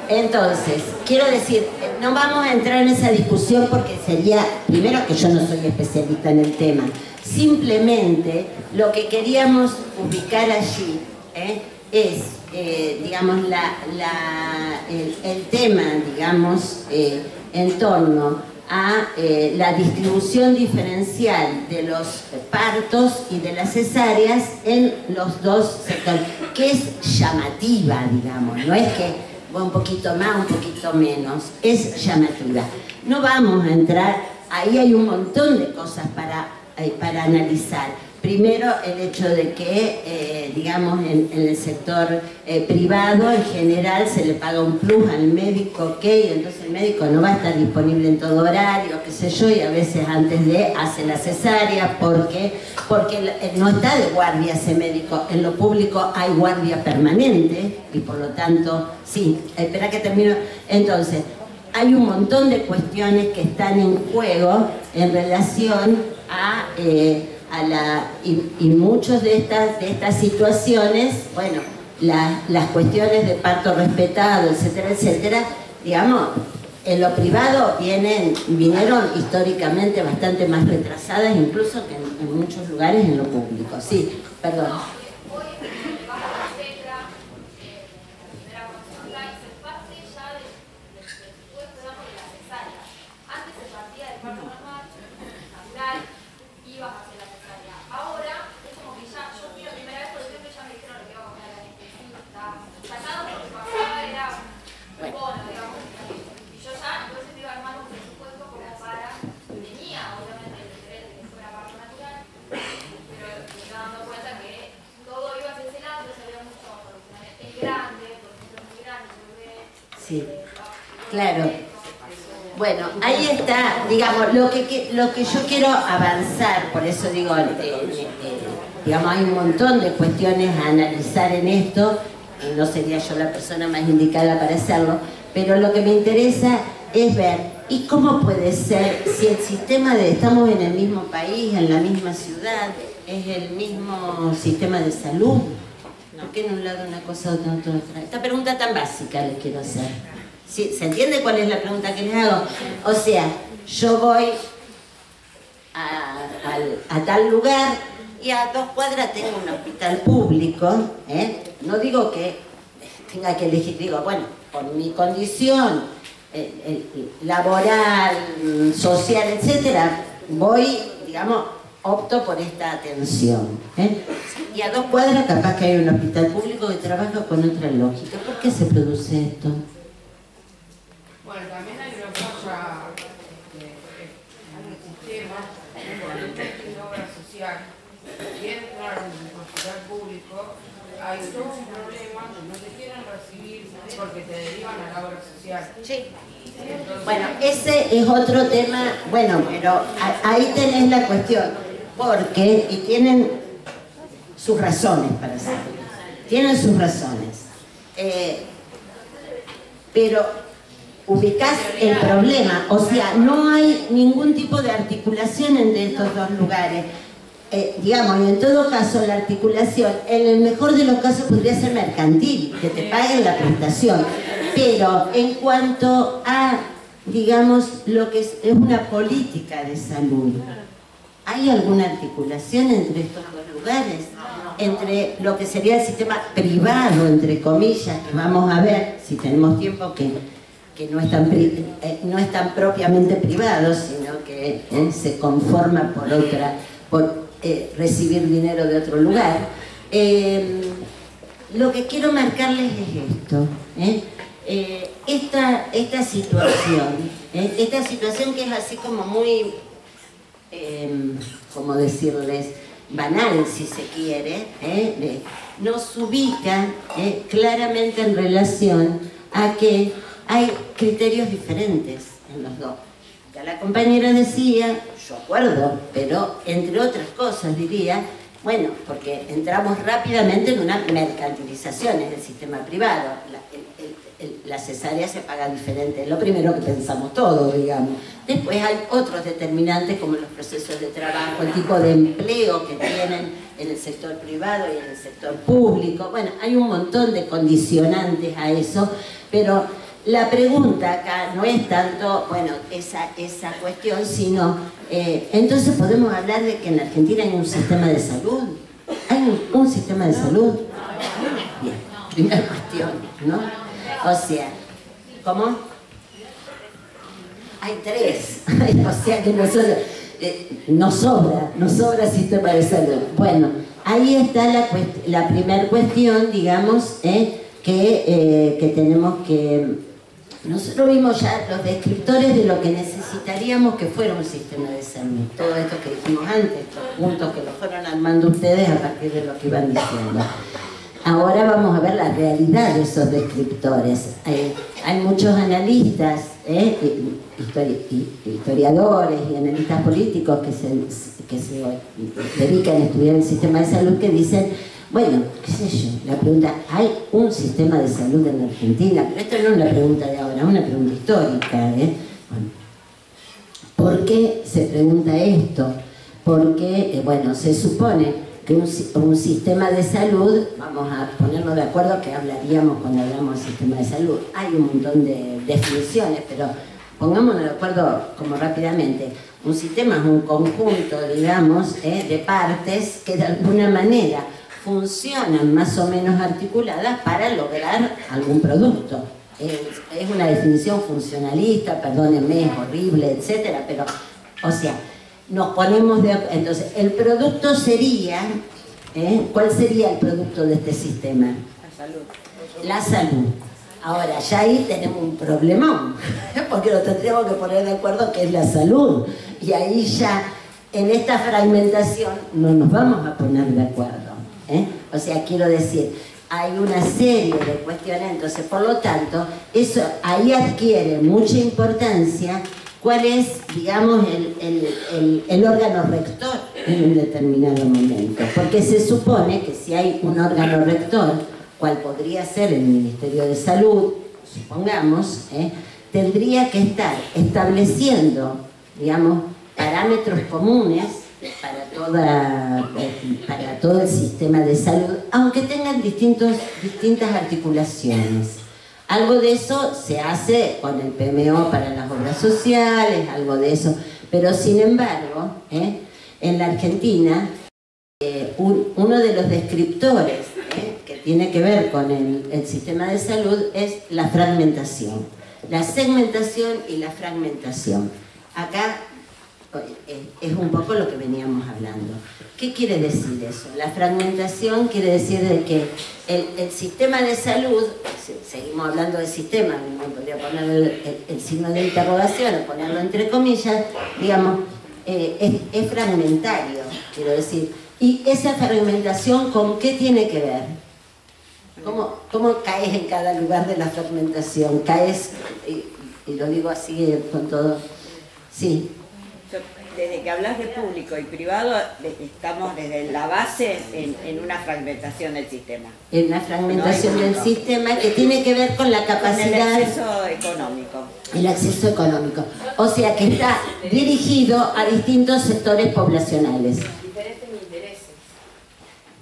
entonces, quiero decir, no vamos a entrar en esa discusión porque sería, primero que yo no soy especialista en el tema, simplemente lo que queríamos ubicar allí es, digamos, el tema, digamos, en torno a la distribución diferencial de los partos y de las cesáreas en los dos sectores, que es llamativa, digamos, no es que un poquito más, un poquito menos, es llamativa. No vamos a entrar, ahí hay un montón de cosas para analizar. Primero, el hecho de que, digamos, en el sector privado, en general, se le paga un plus al médico, ok, entonces el médico no va a estar disponible en todo horario, qué sé yo, y a veces antes de hace la cesárea, porque no está de guardia ese médico. En lo público hay guardia permanente, y por lo tanto, sí, espera que termino. Entonces, hay un montón de cuestiones que están en juego en relación a y muchas de estas situaciones, bueno, las cuestiones de parto respetado, etcétera, etcétera, digamos, en lo privado vinieron históricamente bastante más retrasadas, incluso que en muchos lugares en lo público. Sí, perdón. Sí, claro. Bueno, ahí está, digamos, lo que yo quiero avanzar, por eso digo, digamos, hay un montón de cuestiones a analizar en esto, no sería yo la persona más indicada para hacerlo, pero lo que me interesa es ver, ¿y cómo puede ser si el sistema estamos en el mismo país, en la misma ciudad, es el mismo sistema de salud? ¿Por qué en un lado una cosa, otra otra? Esta pregunta tan básica les quiero hacer. ¿Sí? ¿Se entiende cuál es la pregunta que les hago? O sea, yo voy a tal lugar y a 2 cuadras tengo un hospital público, No digo que tenga que elegir, digo, bueno, por mi condición laboral, social, etcétera, voy, digamos, opto por esta atención. Y a 2 cuadras capaz que hay un hospital público que trabaja con otra lógica. ¿Por qué se produce esto? Bueno, también hay una cosa en el sistema, en obra social, y entrar en el hospital público, hay todo un problema que no te quieren recibir porque te derivan a la obra social. Sí. Entonces, bueno, ese es otro tema, bueno, pero ahí tenés la cuestión, porque, y tienen sus razones para hacerlo, tienen sus razones, pero ubicás el problema, o sea, no hay ningún tipo de articulación entre estos dos lugares. Digamos, y en todo caso la articulación, en el mejor de los casos podría ser mercantil, que te paguen la prestación, pero en cuanto a, digamos, lo que es una política de salud, ¿hay alguna articulación entre estos dos lugares? Entre lo que sería el sistema privado, entre comillas, que vamos a ver, si tenemos tiempo, que no es tan propiamente privado, sino que se conforma por recibir dinero de otro lugar. Lo que quiero marcarles es esto, esta situación que es así como muy, como decirles, banal si se quiere, nos ubica claramente en relación a que hay criterios diferentes en los dos. Ya la compañera decía, yo acuerdo, pero entre otras cosas diría, bueno, porque entramos rápidamente en una mercantilización en el sistema privado. La cesárea se paga diferente, es lo primero que pensamos todos, digamos. Después hay otros determinantes como los procesos de trabajo, el tipo de empleo que tienen en el sector privado y en el sector público. Bueno, hay un montón de condicionantes a eso, pero la pregunta acá no es tanto, bueno, esa cuestión, sino, entonces podemos hablar de que en la Argentina hay un sistema de salud. ¿Hay un sistema de salud? Bien, primera cuestión, ¿no? O sea, ¿cómo? Hay 3, o sea que nos sobra sistema de salud. Bueno, ahí está la primera cuestión, digamos, que tenemos que... Nosotros vimos ya los descriptores de lo que necesitaríamos que fuera un sistema de salud. Todo esto que dijimos antes, estos puntos que lo fueron armando ustedes a partir de lo que iban diciendo. Ahora vamos a ver la realidad de esos descriptores. Hay muchos analistas, historiadores y analistas políticos que se dedican a estudiar el sistema de salud que dicen, bueno, qué sé yo, la pregunta, ¿hay un sistema de salud en Argentina? Pero esto no es una pregunta de ahora, es una pregunta histórica. Bueno, ¿por qué se pregunta esto? Porque, bueno, se supone que un sistema de salud, vamos a ponernos de acuerdo que hablaríamos cuando hablamos del sistema de salud. Hay un montón de definiciones, pero pongámonos de acuerdo como rápidamente. Un sistema es un conjunto, digamos, de partes que de alguna manera funcionan más o menos articuladas para lograr algún producto. Es una definición funcionalista, perdónenme, es horrible, etcétera, pero, o sea, nos ponemos de acuerdo. Entonces, el producto sería, ¿cuál sería el producto de este sistema? La salud. La salud. Ahora, ya ahí tenemos un problemón, porque nos tendríamos que poner de acuerdo qué es la salud. Y ahí ya, en esta fragmentación, no nos vamos a poner de acuerdo. O sea, quiero decir, hay una serie de cuestiones, entonces, por lo tanto, eso ahí adquiere mucha importancia. ¿Cuál es, digamos, el órgano rector en un determinado momento? Porque se supone que si hay un órgano rector, cual podría ser el Ministerio de Salud, supongamos, tendría que estar estableciendo, digamos, parámetros comunes para todo el sistema de salud, aunque tengan distintas articulaciones. Algo de eso se hace con el PMO para las obras sociales, algo de eso. Pero sin embargo, en la Argentina, uno de los descriptores que tiene que ver con el sistema de salud es la fragmentación. La segmentación y la fragmentación. Acá es un poco lo que veníamos hablando. ¿Qué quiere decir eso? La fragmentación quiere decir de que el sistema de salud, seguimos hablando de sistema, no podría poner el signo de interrogación o ponerlo entre comillas, digamos, es fragmentario, quiero decir. ¿Y esa fragmentación con qué tiene que ver? ¿Cómo caes en cada lugar de la fragmentación? Caes, y lo digo así con todo, sí. Desde que hablas de público y privado, estamos desde la base en una fragmentación del sistema. En una fragmentación del sistema que tiene que ver con la capacidad... Con el acceso económico. El acceso económico. O sea que está dirigido a distintos sectores poblacionales. Diferentes intereses.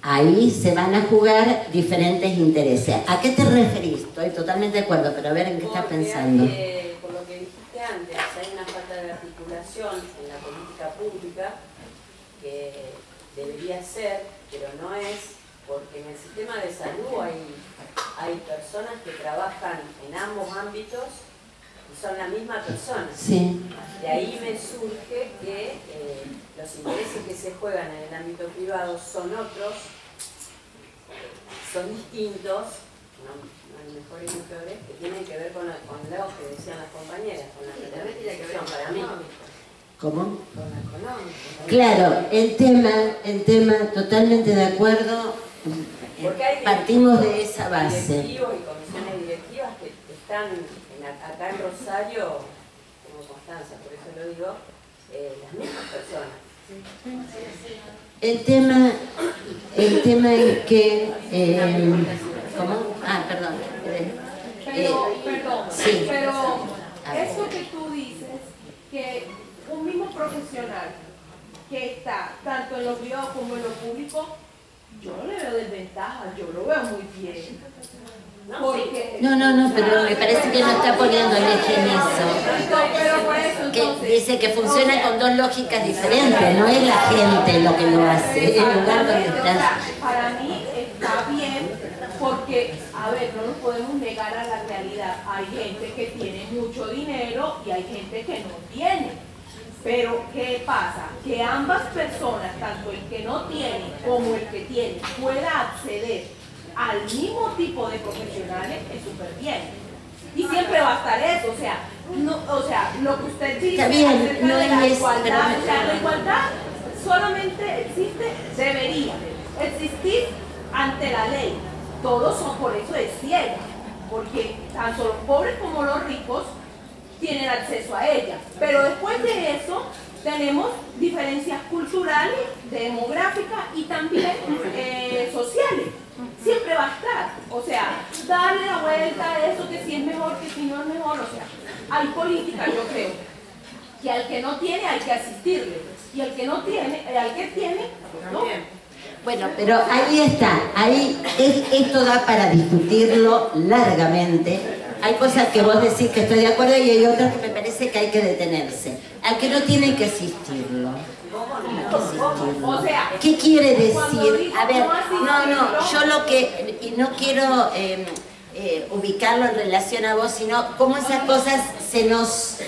Ahí se van a jugar diferentes intereses. ¿A qué te referís? Estoy totalmente de acuerdo, pero a ver en qué estás pensando. Por lo que dijiste antes, hay una falta de articulación en la política pública que debería ser, pero no es, porque en el sistema de salud hay personas que trabajan en ambos ámbitos son la misma persona. Sí. De ahí me surge que los intereses que se juegan en el ámbito privado son otros, son distintos, no hay mejores ni peores, que tienen que ver con lo que decían las compañeras, con la retribución para mí. ¿Cómo? Con lo económico. Claro, el tema, totalmente de acuerdo. Partimos de esa base. Directivos y comisiones directivas que están acá en Rosario, como Constanza, por eso lo digo, las mismas personas. El tema es que... ¿Cómo? Ah, perdón. Perdón, sí. pero eso que tú dices, que un mismo profesional que está tanto en lo privado como en lo público, yo no le veo desventaja, yo lo veo muy bien. Porque... No, pero me parece que no está poniendo el eje en eso. Pero por eso, entonces, Que dice que funciona con dos lógicas diferentes, no es la gente lo que lo hace, es el lugar donde estás. Para mí está bien porque, a ver, no nos podemos negar a la realidad. Hay gente que tiene mucho dinero y hay gente que no tiene. Pero, ¿qué pasa? Que ambas personas, tanto el que no tiene como el que tiene, pueda acceder al mismo tipo de profesionales es súper bien. Y siempre va a estar eso, o sea, lo que usted dice acerca no de la es, igualdad, o sea, la igualdad solamente existe, debería existir ante la ley. Todos son, por eso es ciega, porque tanto los pobres como los ricos tienen acceso a ella. Pero después de eso tenemos diferencias culturales, demográficas y también sociales. Siempre va a estar. O sea, darle la vuelta a eso, que si es mejor, que si no es mejor. O sea, hay política, yo creo, que al que no tiene hay que asistirle. Y al que no tiene, al que tiene, no. Bueno, pero ahí está, esto da para discutirlo largamente. Hay cosas que vos decís que estoy de acuerdo y hay otras que me parece que hay que detenerse. Al que no tiene que asistirlo. O sea, ¿qué quiere decir? A ver, yo lo que, y no quiero ubicarlo en relación a vos, sino cómo esas cosas se nos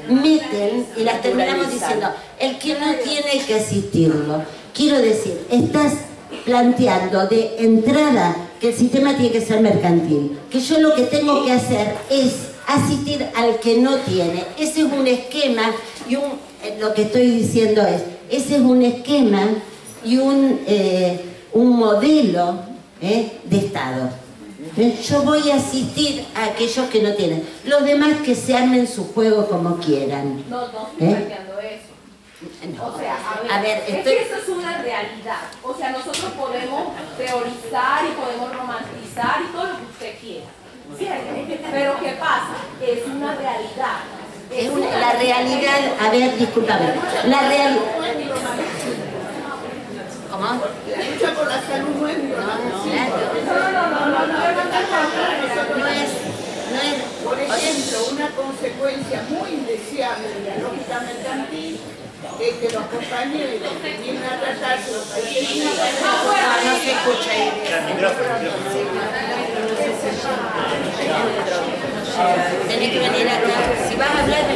meten y las terminamos diciendo, el que no tiene que asistirlo. Quiero decir, estás planteando de entrada que el sistema tiene que ser mercantil, que yo lo que tengo que hacer es asistir al que no tiene. Ese es un esquema y lo que estoy diciendo ese es un esquema y un modelo de Estado. Yo voy a asistir a aquellos que no tienen. Los demás que se armen su juego como quieran. No estoy planteando eso. No. O sea, a ver, es que eso es una realidad. O sea, nosotros podemos teorizar y podemos romantizar y todo lo que usted quiera. ¿Cierto? Pero ¿qué pasa? Es una realidad. La realidad, a ver, discúlpame. La realidad. ¿Cómo? La lucha por la salud no es mi Por ejemplo, una consecuencia muy indeseable de la lógica mercantil es que los compañeros que vienen a tratarse los pacientes no se escucha ahí. Tenés que venir acá. Si vas a hablar de...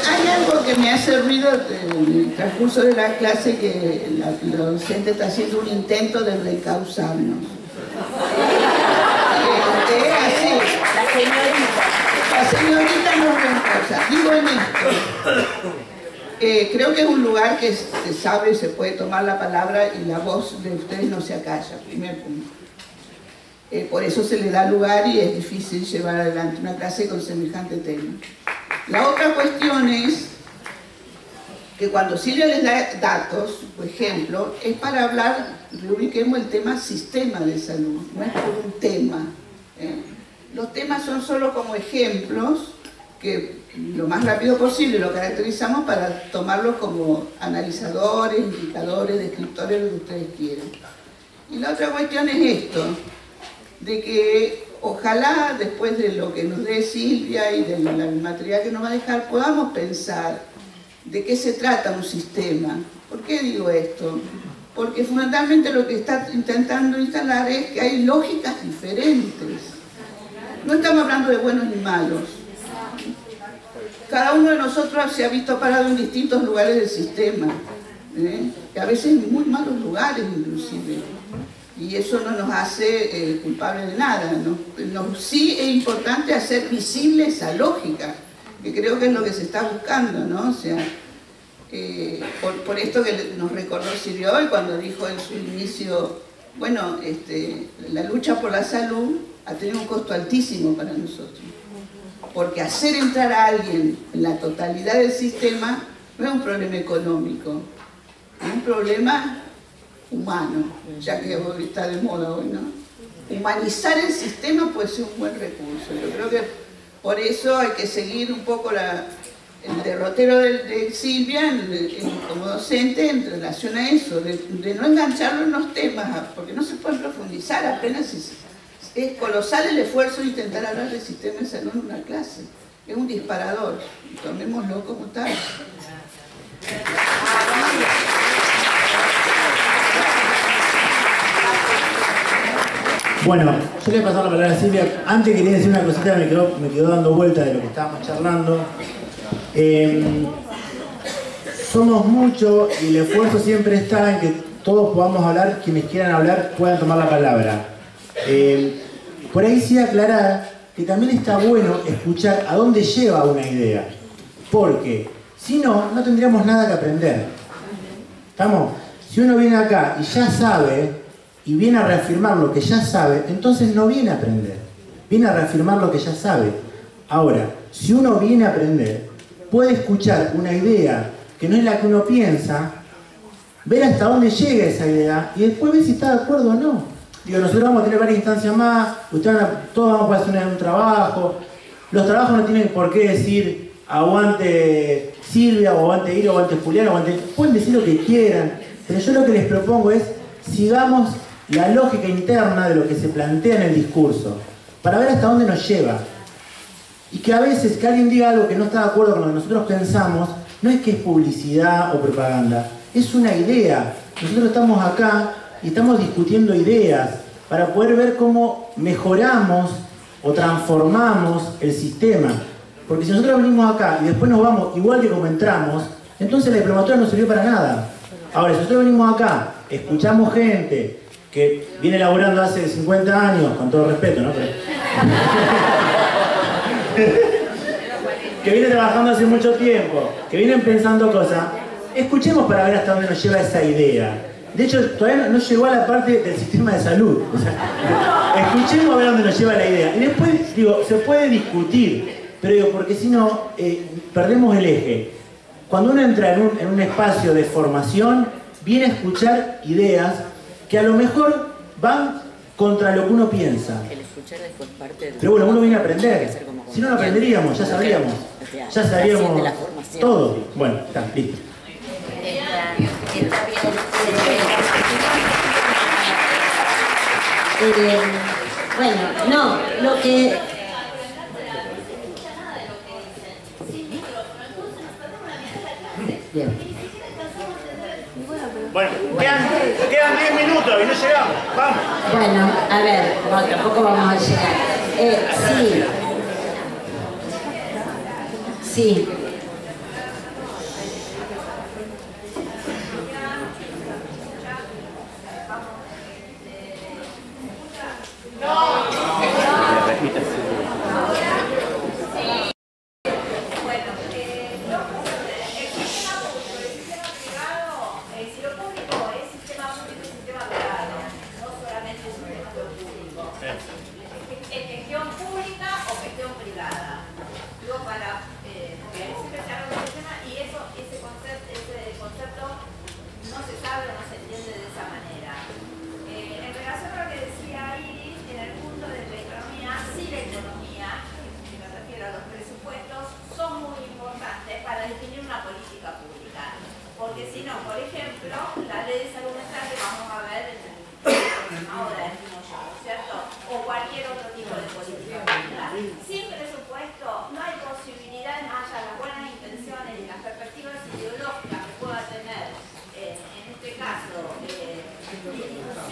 Hay algo que me hace ruido en el transcurso de la clase, que la docente está haciendo un intento de reencauzarnos. Es así. La señorita nos reencausa. Digo en esto. Creo que es un lugar que se sabe, se puede tomar la palabra y la voz de ustedes no se acalla. Primer punto. Por eso se le da lugar y es difícil llevar adelante una clase con semejante tema. La otra cuestión es que cuando Silvia les da datos, por ejemplo, es para hablar, reubiquemos el tema sistema de salud, no es por un tema. Los temas son solo como ejemplos que lo más rápido posible lo caracterizamos para tomarlos como analizadores, indicadores, descriptores, lo que ustedes quieran. Y la otra cuestión es esto, de que ojalá después de lo que nos dé Silvia y del material que nos va a dejar, podamos pensar de qué se trata un sistema. ¿Por qué digo esto? Porque fundamentalmente lo que está intentando instalar es que hay lógicas diferentes. No estamos hablando de buenos ni malos. Cada uno de nosotros se ha visto parado en distintos lugares del sistema, que a veces en muy malos lugares inclusive. Y eso no nos hace culpables de nada, ¿no? Sí es importante hacer visible esa lógica, que creo que es lo que se está buscando, ¿no? O sea, por esto que nos recordó Silvia hoy cuando dijo en su inicio, bueno, la lucha por la salud ha tenido un costo altísimo para nosotros. Porque hacer entrar a alguien en la totalidad del sistema no es un problema económico, es un problema humano, ya que está de moda hoy, ¿no? Humanizar el sistema puede ser un buen recurso. Yo creo que por eso hay que seguir un poco el derrotero de Silvia como docente en relación a eso, de no engancharlo en los temas, porque no se pueden profundizar, apenas es colosal el esfuerzo de intentar hablar del sistema de salud en una clase. Es un disparador, tomémoslo como tal. Bueno, yo le voy a pasar la palabra a Silvia. Antes quería decir una cosita que me quedó dando vuelta de lo que estábamos charlando. Somos muchos y el esfuerzo siempre está en que todos podamos hablar, quienes quieran hablar puedan tomar la palabra. Por ahí sí aclarar que también está bueno escuchar a dónde lleva una idea, porque si no, no tendríamos nada que aprender. ¿Estamos? Si uno viene acá y ya sabe, y viene a reafirmar lo que ya sabe, entonces no viene a aprender, viene a reafirmar lo que ya sabe. Ahora, si uno viene a aprender, puede escuchar una idea que no es la que uno piensa, ver hasta dónde llega esa idea y después ver si está de acuerdo o no. Digo, nosotros vamos a tener varias instancias más, todos vamos a hacer un trabajo. Los trabajos no tienen por qué decir aguante Silvia, o aguante Iro, o aguante Julián, pueden decir lo que quieran, pero yo lo que les propongo es sigamos la lógica interna de lo que se plantea en el discurso, para ver hasta dónde nos lleva. Y que a veces que alguien diga algo que no está de acuerdo con lo que nosotros pensamos, no es que es publicidad o propaganda, es una idea. Nosotros estamos acá y estamos discutiendo ideas para poder ver cómo mejoramos o transformamos el sistema. Porque si nosotros venimos acá y después nos vamos igual que como entramos, entonces la diplomatura no sirvió para nada. Ahora, si nosotros venimos acá, escuchamos gente que viene laburando hace 50 años, con todo respeto, ¿no? Que viene trabajando hace mucho tiempo, que vienen pensando cosas, escuchemos para ver hasta dónde nos lleva esa idea. De hecho, todavía no llegó a la parte del sistema de salud. O sea, escuchemos a ver dónde nos lleva la idea. Y después, digo, se puede discutir, pero digo, porque si no, perdemos el eje. Cuando uno entra en un espacio de formación, viene a escuchar ideas que a lo mejor van contra lo que uno piensa. Pero bueno, uno viene a aprender. Si no, no aprenderíamos, ya sabríamos. Ya sabríamos todo. Bueno, está, listo. Bueno, no, lo que... Bien. Bueno, quedan 10 minutos y no llegamos. Vamos. Bueno, a ver, no, tampoco vamos a llegar. Sí. Sí. ¿Es gestión pública o gestión privada? Digo, para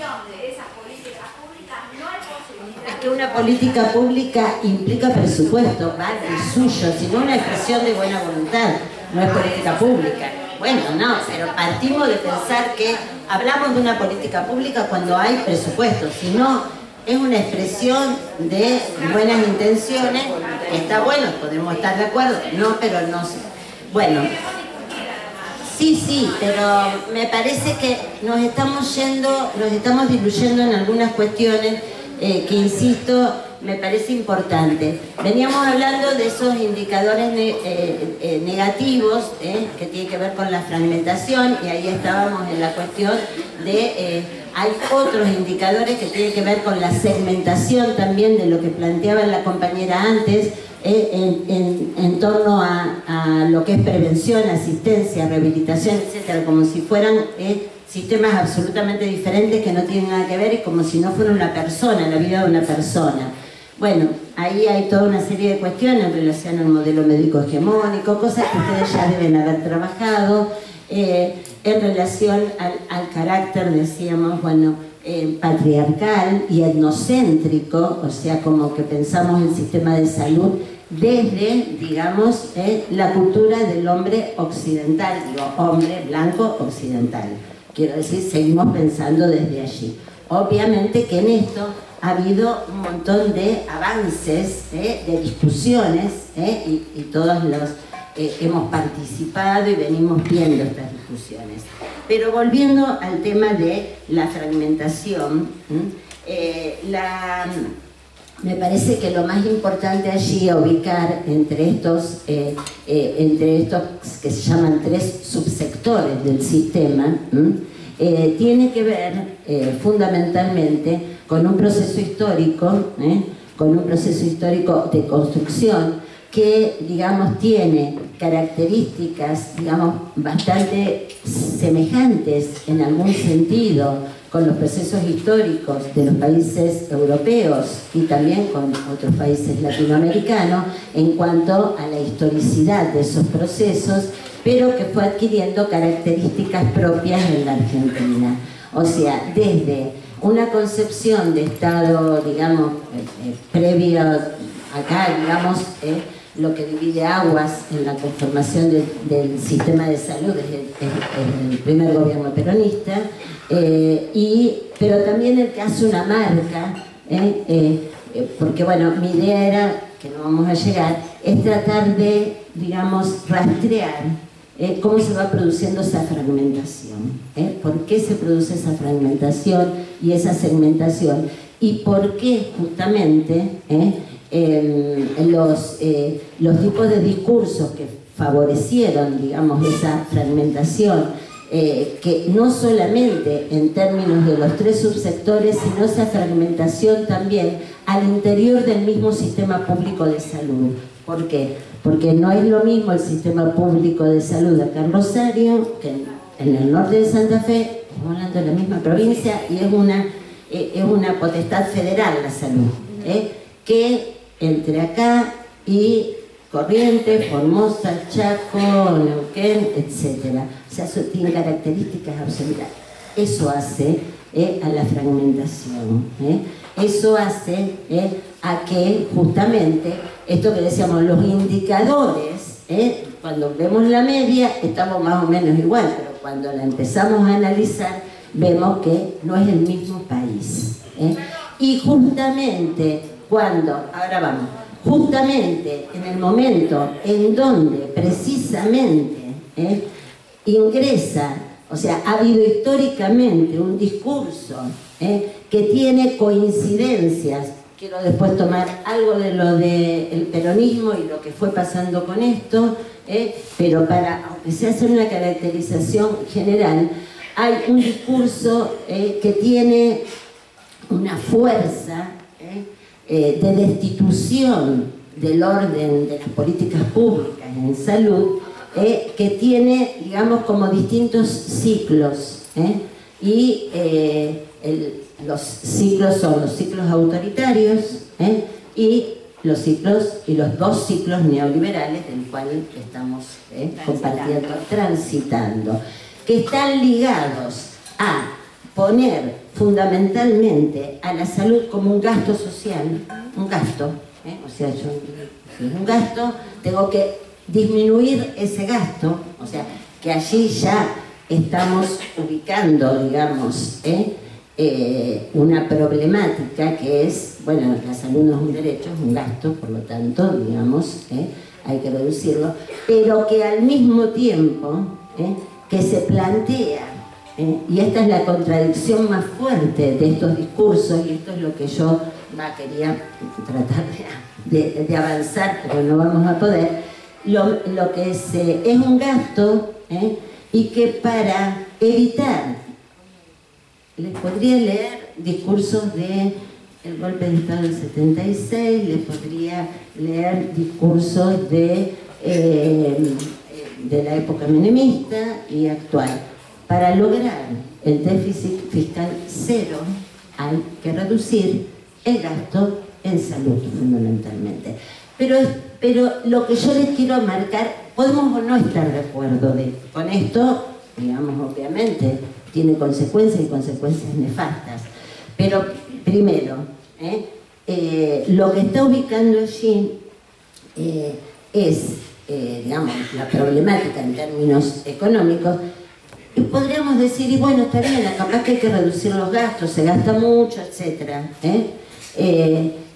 definición de esas políticas públicas no hay posibilidad. Es que una política pública implica presupuesto, va del suyo, sino una expresión de buena voluntad, no es política pública. Bueno, no, pero partimos de pensar que hablamos de una política pública cuando hay presupuesto, si no es una expresión de buenas intenciones, que está bueno, podemos estar de acuerdo, no, pero no sé. Bueno, sí, pero me parece que nos estamos diluyendo en algunas cuestiones que, insisto, me parece importante. Veníamos hablando de esos indicadores negativos que tienen que ver con la fragmentación, y ahí estábamos en la cuestión de hay otros indicadores que tienen que ver con la segmentación también, de lo que planteaba la compañera antes, en torno a lo que es prevención, asistencia, rehabilitación, etcétera, como si fueran sistemas absolutamente diferentes que no tienen nada que ver, y como si no fuera una persona, la vida de una persona. Bueno, ahí hay toda una serie de cuestiones en relación al modelo médico hegemónico, cosas que ustedes ya deben haber trabajado, en relación al carácter, decíamos, bueno, patriarcal y etnocéntrico, o sea, como que pensamos el sistema de salud desde, digamos, la cultura del hombre occidental, digo, hombre blanco occidental. Quiero decir, seguimos pensando desde allí. Obviamente que en esto ha habido un montón de avances, de discusiones, y todos los hemos participado y venimos viendo estas discusiones. Pero volviendo al tema de la fragmentación, me parece que lo más importante allí a ubicar entre estos que se llaman 3 subsectores del sistema, tiene que ver fundamentalmente con un proceso histórico, de construcción que, digamos, tiene características, digamos, bastante semejantes en algún sentido con los procesos históricos de los países europeos y también con otros países latinoamericanos en cuanto a la historicidad de esos procesos, pero que fue adquiriendo características propias en la Argentina. O sea, desde una concepción de Estado, digamos, previo acá, digamos, lo que divide aguas en la conformación del sistema de salud desde el primer gobierno peronista, pero también el que hace una marca, porque bueno, mi idea era, que no vamos a llegar, es tratar de, digamos, rastrear cómo se va produciendo esa fragmentación, por qué se produce esa fragmentación y esa segmentación, y por qué justamente los tipos de discursos que favorecieron, digamos, esa fragmentación, que no solamente en términos de los 3 subsectores, sino esa fragmentación también al interior del mismo sistema público de salud. ¿Por qué? Porque no es lo mismo el sistema público de salud acá en Rosario que en el norte de Santa Fe, estamos hablando de la misma provincia, y es una potestad federal la salud, que entre acá y Corrientes, Formosa, Chaco, Neuquén, etc. O sea, eso tiene características absolutas. Eso hace a la fragmentación. Eso hace a que justamente, esto que decíamos, los indicadores, cuando vemos la media estamos más o menos igual, pero cuando la empezamos a analizar vemos que no es el mismo país. Y justamente justamente en el momento en donde precisamente ingresa, o sea, ha habido históricamente un discurso que tiene coincidencias. Quiero después tomar algo de lo del peronismo y lo que fue pasando con esto, pero aunque se hace una caracterización general, hay un discurso que tiene una fuerza de destitución del orden de las políticas públicas en salud, que tiene, digamos, como distintos ciclos, y los ciclos son los ciclos autoritarios y los 2 ciclos neoliberales del cual estamos compartiendo, transitando, que están ligados a poner fundamentalmente a la salud como un gasto social, un gasto, o sea, yo, si es un gasto, tengo que disminuir ese gasto, o sea, que allí ya estamos ubicando, digamos, una problemática que es, bueno, la salud no es un derecho, es un gasto, por lo tanto, digamos, hay que reducirlo, pero que al mismo tiempo que se plantea, y esta es la contradicción más fuerte de estos discursos, y esto es lo que yo quería tratar de avanzar, pero no vamos a poder, lo que es un gasto, y que para evitar, les podría leer discursos del golpe de Estado del 76, les podría leer discursos de la época menemista y actual. Para lograr el déficit fiscal cero hay que reducir el gasto en salud fundamentalmente. Pero lo que yo les quiero marcar, podemos o no estar de acuerdo con esto, digamos, obviamente, tiene consecuencias y consecuencias nefastas. Pero primero, lo que está ubicando allí es, digamos, la problemática en términos económicos. Y podríamos decir, y bueno, está bien, capaz que hay que reducir los gastos, se gasta mucho, etc.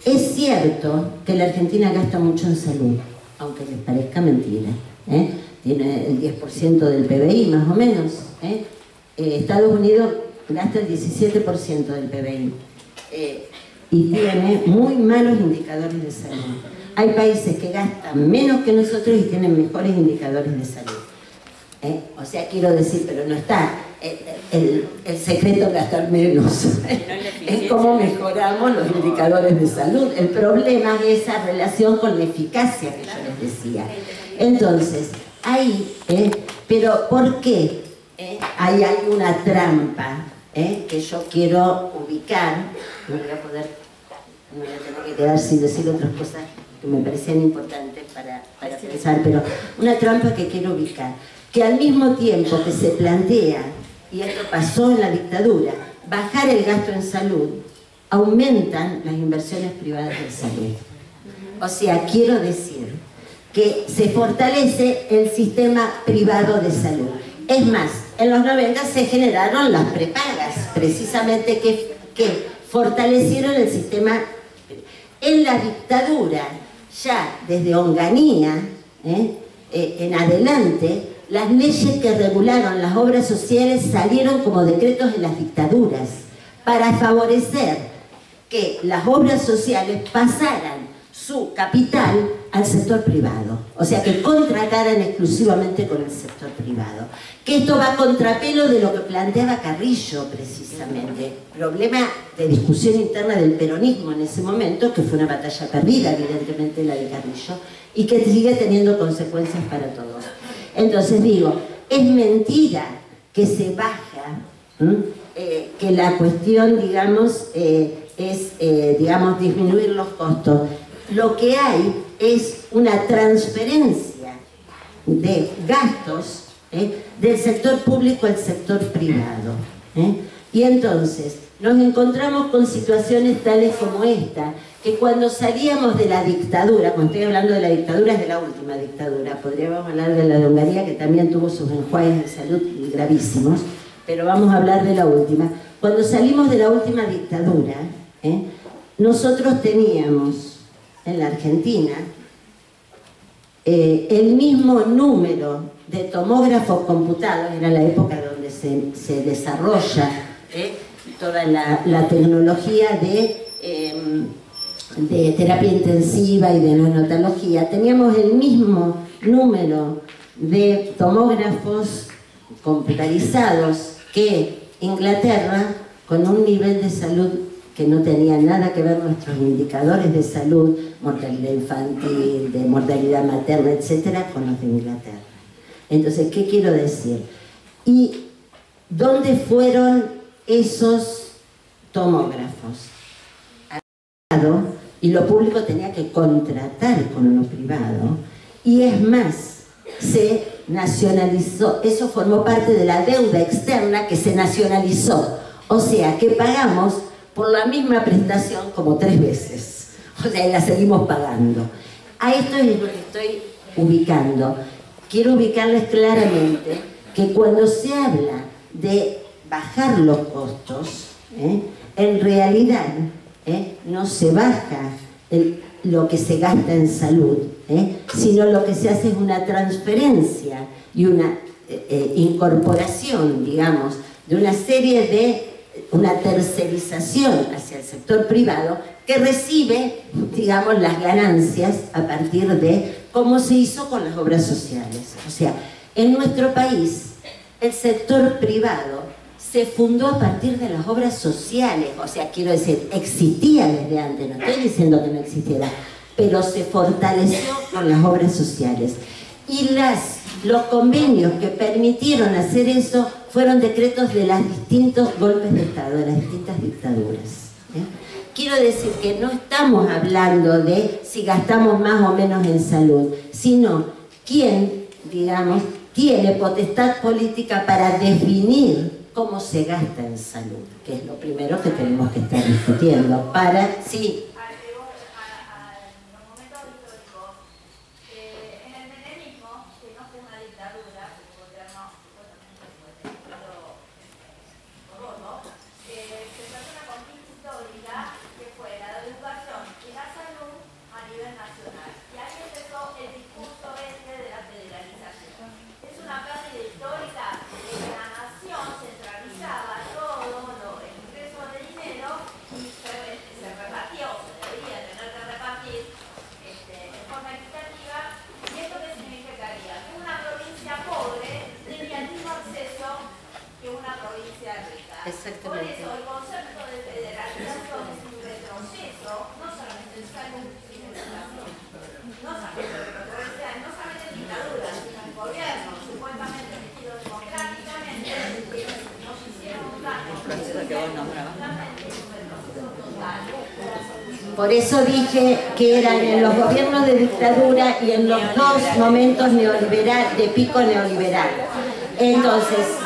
Es cierto que la Argentina gasta mucho en salud, aunque les parezca mentira. Tiene el 10% del PBI, más o menos. Estados Unidos gasta el 17% del PBI. Y tiene muy malos indicadores de salud. Hay países que gastan menos que nosotros y tienen mejores indicadores de salud. O sea, quiero decir, pero no está el secreto de gastar menos. Es cómo mejoramos los indicadores de salud. El problema es esa relación con la eficacia que yo les decía. Entonces, ahí, pero ¿por qué? Ahí hay una trampa que yo quiero ubicar. No voy a tener que quedar sin decir otras cosas que me parecían importantes para pensar, pero una trampa que quiero ubicar, que al mismo tiempo que se plantea, y esto pasó en la dictadura, bajar el gasto en salud, aumentan las inversiones privadas en salud. O sea, quiero decir que se fortalece el sistema privado de salud. Es más, en los 90 se generaron las prepagas, precisamente que fortalecieron el sistema. En la dictadura, ya desde Onganía en adelante, las leyes que regularon las obras sociales salieron como decretos en las dictaduras para favorecer que las obras sociales pasaran su capital al sector privado, o sea, que contrataran exclusivamente con el sector privado. Que esto va a contrapelo de lo que planteaba Carrillo, precisamente. Problema de discusión interna del peronismo en ese momento, que fue una batalla perdida, evidentemente, la de Carrillo, y que sigue teniendo consecuencias para todos. Entonces digo, es mentira que se baja, que la cuestión, digamos, es, digamos, disminuir los costos. Lo que hay es una transferencia de gastos del sector público al sector privado. Y entonces nos encontramos con situaciones tales como esta, que cuando salíamos de la dictadura, cuando estoy hablando de la dictadura es de la última dictadura, podríamos hablar de la de Hungría, que también tuvo sus enjuagues de salud gravísimos, pero vamos a hablar de la última. Cuando salimos de la última dictadura, nosotros teníamos en la Argentina el mismo número de tomógrafos computados, era la época donde se desarrolla toda la tecnología de terapia intensiva y de neonatología. Teníamos el mismo número de tomógrafos computarizados que Inglaterra, con un nivel de salud que no tenía nada que ver nuestros indicadores de salud, mortalidad infantil, de mortalidad materna, etcétera, con los de Inglaterra. Entonces, ¿qué quiero decir? ¿Y dónde fueron esos tomógrafos? Y lo público tenía que contratar con lo privado, y es más, se nacionalizó, eso formó parte de la deuda externa que se nacionalizó. O sea, que pagamos por la misma prestación como 3 veces. O sea, y la seguimos pagando. A esto es lo que estoy ubicando. Quiero ubicarles claramente que cuando se habla de bajar los costos, en realidad no se baja lo que se gasta en salud, sino lo que se hace es una transferencia y una incorporación, digamos, de una serie de una tercerización hacia el sector privado que recibe, digamos, las ganancias a partir de cómo se hizo con las obras sociales. O sea, en nuestro país el sector privado se fundó a partir de las obras sociales, o sea, quiero decir, existía desde antes, no estoy diciendo que no existiera, pero se fortaleció con las obras sociales. Y los convenios que permitieron hacer eso fueron decretos de los distintos golpes de Estado, de las distintas dictaduras. Quiero decir que no estamos hablando de si gastamos más o menos en salud, sino quién, digamos, tiene potestad política para definir cómo se gasta en salud, que es lo primero que tenemos que estar discutiendo para, sí. Exactamente. Por eso el concepto de federalización es un retroceso, no solamente en salud, sino en educación. No solamente en dictadura, sino en gobierno, supuestamente elegido democráticamente, nos hicieron un daño. Por eso dije que eran en los gobiernos de dictadura y en los dos momentos de pico neoliberal. Entonces,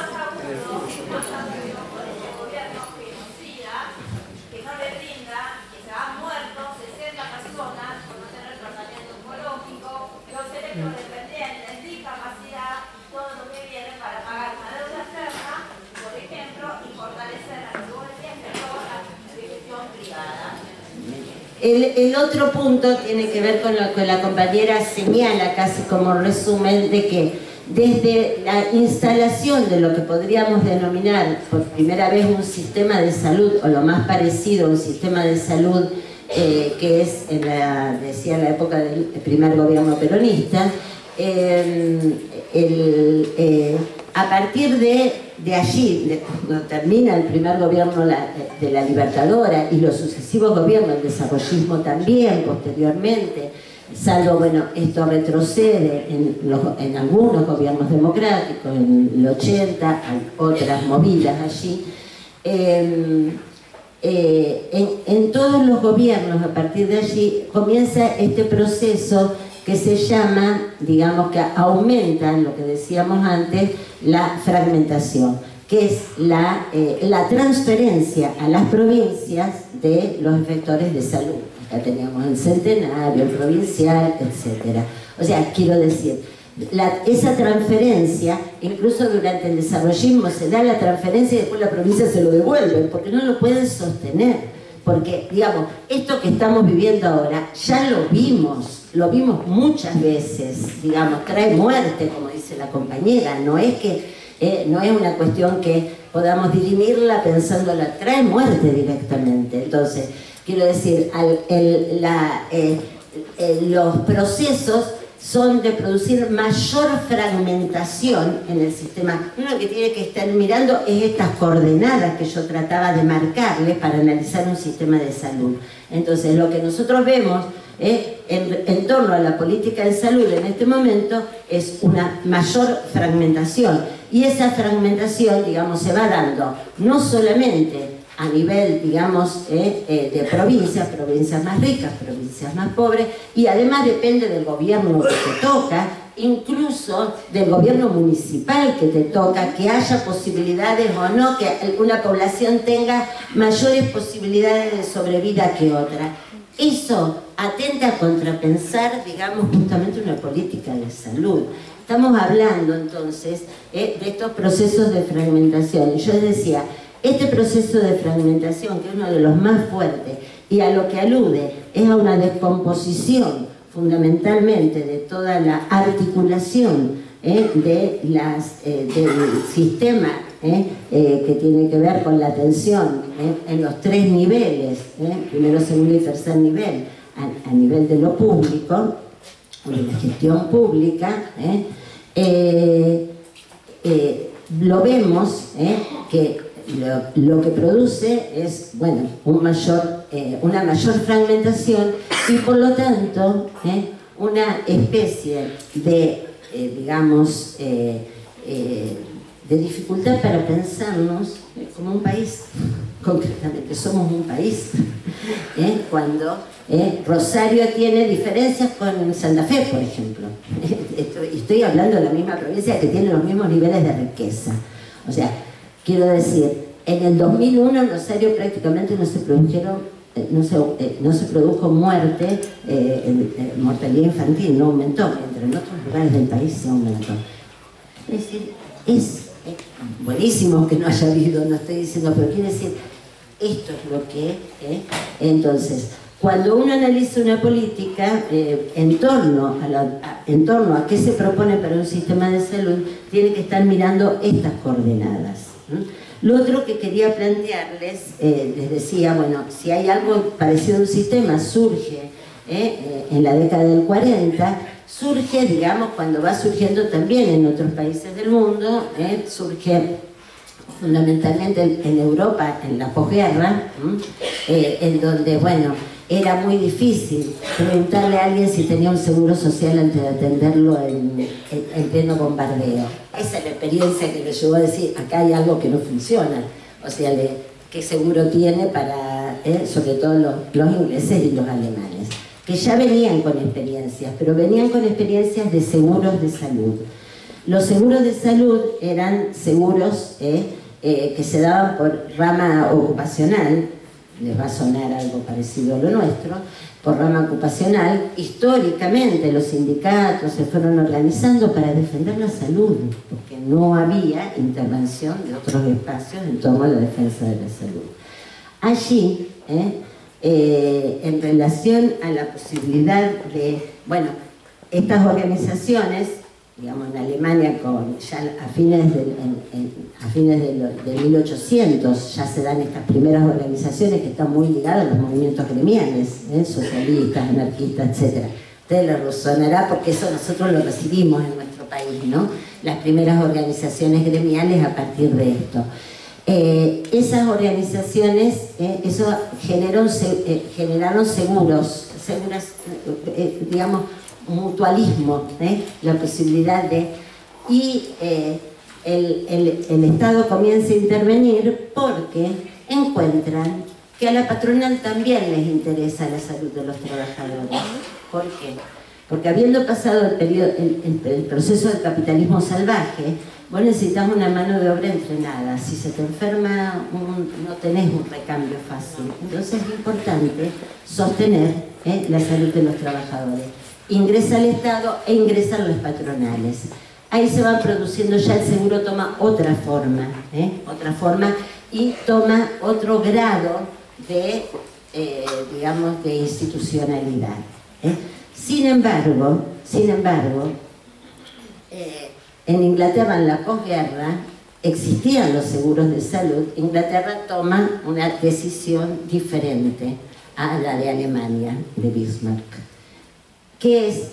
el otro punto tiene que ver con lo que la compañera señala casi como resumen de que desde la instalación de lo que podríamos denominar por primera vez un sistema de salud o lo más parecido a un sistema de salud que es, decía, en la época del primer gobierno peronista, a partir de allí, cuando termina el primer gobierno de la Libertadora y los sucesivos gobiernos, el desarrollismo también posteriormente, salvo, bueno, esto retrocede en algunos gobiernos democráticos, en el 80, hay otras movidas allí, en todos los gobiernos a partir de allí comienza este proceso que se llama, digamos que aumenta, lo que decíamos antes, la fragmentación, que es la transferencia a las provincias de los efectores de salud. Acá teníamos el centenario, el provincial, etc. O sea, quiero decir, esa transferencia, incluso durante el desarrollismo se da la transferencia y después la provincia se lo devuelve, porque no lo pueden sostener. Porque, digamos, esto que estamos viviendo ahora, ya lo vimos muchas veces, digamos, trae muerte, como dice la compañera, no es una cuestión que podamos dirimirla pensándola, trae muerte directamente. Entonces, quiero decir, los procesos son de producir mayor fragmentación en el sistema. Uno que tiene que estar mirando es estas coordenadas que yo trataba de marcarles para analizar un sistema de salud. Entonces, lo que nosotros vemos en torno a la política de salud en este momento es una mayor fragmentación. Y esa fragmentación, digamos, se va dando no solamente a nivel, digamos, de provincias más ricas, provincias más pobres, y además depende del gobierno que te toca, incluso del gobierno municipal que te toca, que haya posibilidades o no, que alguna población tenga mayores posibilidades de sobrevida que otra. Eso atenta a contrapensar, digamos, justamente una política de salud. Estamos hablando entonces de estos procesos de fragmentación. Y yo decía, este proceso de fragmentación, que es uno de los más fuertes, y a lo que alude es a una descomposición fundamentalmente de toda la articulación del sistema que tiene que ver con la atención en los 3 niveles, primero, segundo y tercer nivel, a nivel de lo público, o de la gestión pública, lo vemos que lo que produce es, bueno, una mayor fragmentación y por lo tanto una especie de, digamos, de dificultad para pensarnos como un país. Concretamente, somos un país. Cuando Rosario tiene diferencias con Santa Fe, por ejemplo. Estoy hablando de la misma provincia que tiene los mismos niveles de riqueza. O sea, quiero decir, en el 2001 en Rosario prácticamente no se produjo muerte, mortalidad infantil no aumentó, mientras en otros lugares del país se aumentó. Es decir, es buenísimo que no haya habido, no estoy diciendo, pero quiere decir, esto es lo que entonces, cuando uno analiza una política en torno a qué se propone para un sistema de salud, tiene que estar mirando estas coordenadas. Lo otro que quería plantearles, les decía, bueno, si hay algo parecido a un sistema, surge en la década del 40, surge, digamos, cuando va surgiendo también en otros países del mundo, surge fundamentalmente en Europa, en la posguerra, en donde, bueno, era muy difícil preguntarle a alguien si tenía un seguro social antes de atenderlo en pleno bombardeo. Esa es la experiencia que me llevó a decir, acá hay algo que no funciona. O sea, ¿qué seguro tiene para, sobre todo los ingleses y los alemanes? Que ya venían con experiencias, pero venían con experiencias de seguros de salud. Los seguros de salud eran seguros que se daban por rama ocupacional, les va a sonar algo parecido a lo nuestro, por rama ocupacional. Históricamente los sindicatos se fueron organizando para defender la salud, porque no había intervención de otros espacios en torno a la defensa de la salud. Allí, en relación a la posibilidad de, bueno, estas organizaciones, digamos en Alemania, ya a fines de 1800 ya se dan estas primeras organizaciones que están muy ligadas a los movimientos gremiales, socialistas, anarquistas, etc. Ustedes les sonará porque eso nosotros lo recibimos en nuestro país, ¿no? Las primeras organizaciones gremiales a partir de esto. Esas organizaciones, eso generaron seguros, digamos, mutualismo, la posibilidad de... Y el Estado comienza a intervenir porque encuentran que a la patronal también les interesa la salud de los trabajadores. ¿Por qué? Porque habiendo pasado el proceso del capitalismo salvaje, vos necesitas una mano de obra entrenada. Si se te enferma, no tenés un recambio fácil. Entonces es importante sostener la salud de los trabajadores. Ingresa el Estado e ingresan las patronales. Ahí se van produciendo, ya el seguro toma otra forma y toma otro grado de, digamos, de institucionalidad. Sin embargo, en Inglaterra, en la posguerra, existían los seguros de salud. Inglaterra toma una decisión diferente a la de Alemania, de Bismarck, que es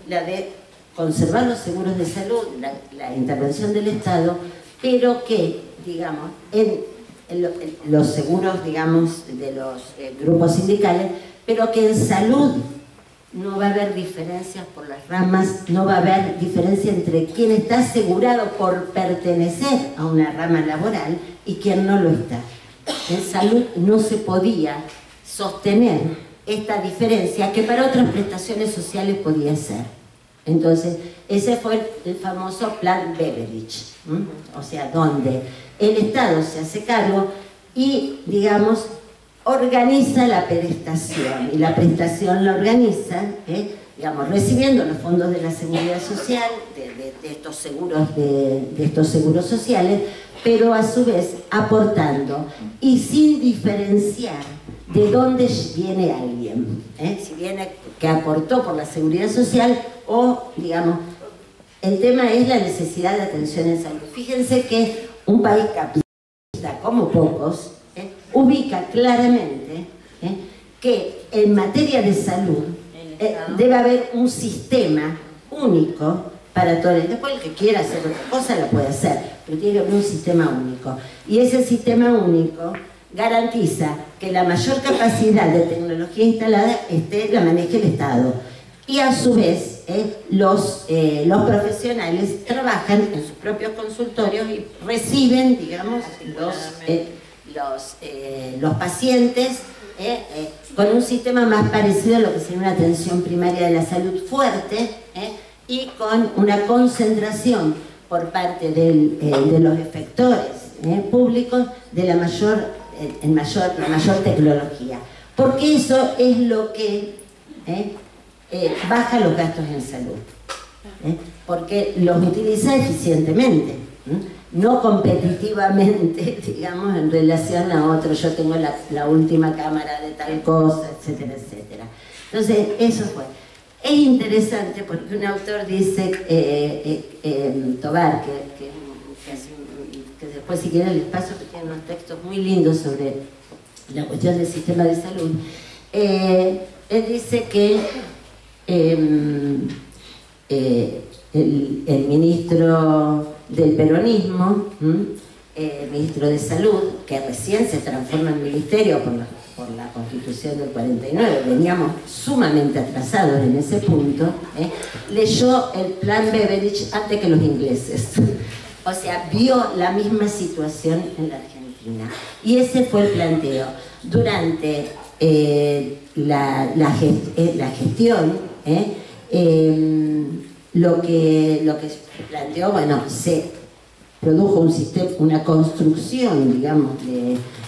la de conservar los seguros de salud, la intervención del Estado, pero que, digamos, en los seguros, digamos, de los grupos sindicales, pero que en salud no va a haber diferencias por las ramas, no va a haber diferencia entre quien está asegurado por pertenecer a una rama laboral y quien no lo está. En salud no se podía sostener esta diferencia que para otras prestaciones sociales podía ser. Entonces, ese fue el famoso plan Beveridge, o sea, donde el Estado se hace cargo y, digamos, organiza la prestación, y la prestación la organiza, digamos, recibiendo los fondos de la Seguridad Social, de estos seguros sociales, pero a su vez aportando y sin diferenciar de dónde viene alguien, si viene que aportó por la Seguridad Social o, digamos, el tema es la necesidad de atención en salud. Fíjense que un país capitalista, como pocos, ubica claramente que en materia de salud debe haber un sistema único para todo. Después el que quiera hacer otra cosa la puede hacer, pero tiene que haber un sistema único. Y ese sistema único garantiza que la mayor capacidad de tecnología instalada la maneje el Estado. Y a su vez, los profesionales trabajan en sus propios consultorios y reciben, digamos, los pacientes con un sistema más parecido a lo que sería una atención primaria de la salud fuerte, y con una concentración por parte de los efectores públicos de la mayor tecnología. Porque eso es lo que baja los gastos en salud. Porque los utiliza eficientemente, no competitivamente, digamos, en relación a otros. Yo tengo la última cámara de tal cosa, etcétera, etcétera. Entonces, eso fue. Es interesante porque un autor dice, Tobar, que después si quieren les paso, que tiene unos textos muy lindos sobre la cuestión del sistema de salud. Él dice que el ministro del peronismo, ministro de Salud, que recién se transforma en ministerio por la Constitución del 49, veníamos sumamente atrasados en ese punto, leyó el plan Beveridge antes que los ingleses. O sea, vio la misma situación en la Argentina. Y ese fue el planteo. Durante la gestión, lo que se planteó, bueno, se produjo un sistema, una construcción, digamos,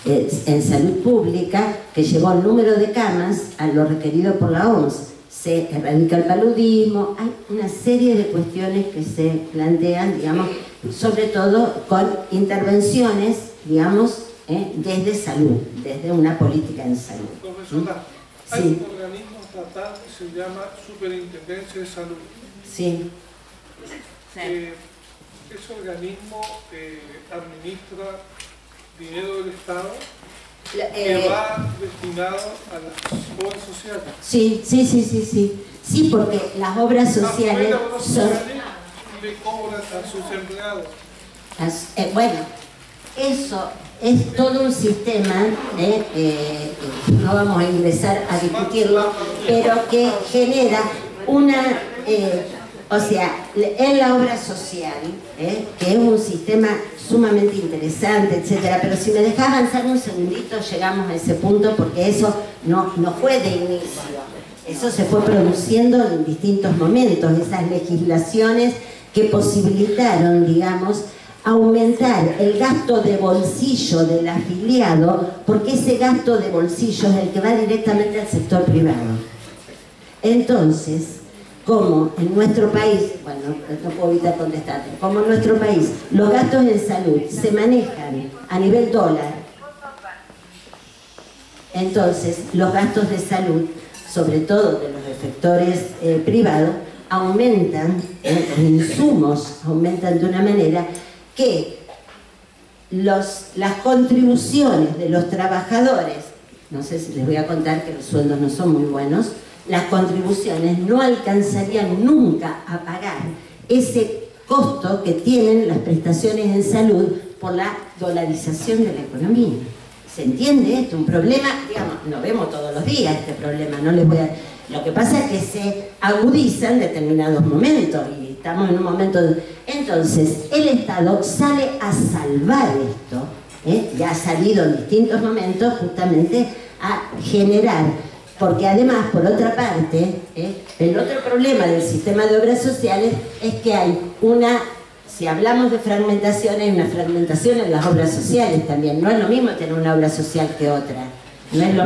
en salud pública que llevó el número de camas a lo requerido por la OMS. Se erradica el paludismo, hay una serie de cuestiones que se plantean, digamos, sobre todo con intervenciones, digamos, desde salud, desde una política en salud. Profesora, hay un organismo estatal que se llama Superintendencia de Salud. Sí. Ese organismo administra dinero del Estado que va destinado a las obras sociales. Sí. Sí, porque las obras sociales son... le cobran a sus empleados. Bueno, eso es todo un sistema, no vamos a ingresar a discutirlo, pero que genera una... o sea, en la obra social, que es un sistema sumamente interesante, etcétera, pero si me dejás avanzar un segundito, llegamos a ese punto, porque eso no fue de inicio, eso se fue produciendo en distintos momentos, esas legislaciones que posibilitaron, digamos, aumentar el gasto de bolsillo del afiliado, porque ese gasto de bolsillo es el que va directamente al sector privado. Entonces, como en nuestro país, bueno, no puedo evitar contestarte, como en nuestro país los gastos en salud se manejan a nivel dólar, entonces los gastos de salud, sobre todo de los efectores privados, aumentan, los insumos aumentan de una manera que las contribuciones de los trabajadores, no sé si les voy a contar que los sueldos no son muy buenos, las contribuciones no alcanzarían nunca a pagar ese costo que tienen las prestaciones en salud por la dolarización de la economía. ¿Se entiende esto? Un problema, digamos, no vemos todos los días este problema, no les voy a... Lo que pasa es que se agudiza en determinados momentos y estamos en un momento... Entonces, el Estado sale a salvar esto, ya ha salido en distintos momentos justamente a generar Porque además, por otra parte, el otro problema del sistema de obras sociales es que hay una, si hablamos de fragmentación, hay una fragmentación en las obras sociales también. No es lo mismo tener una obra social que otra. No es lo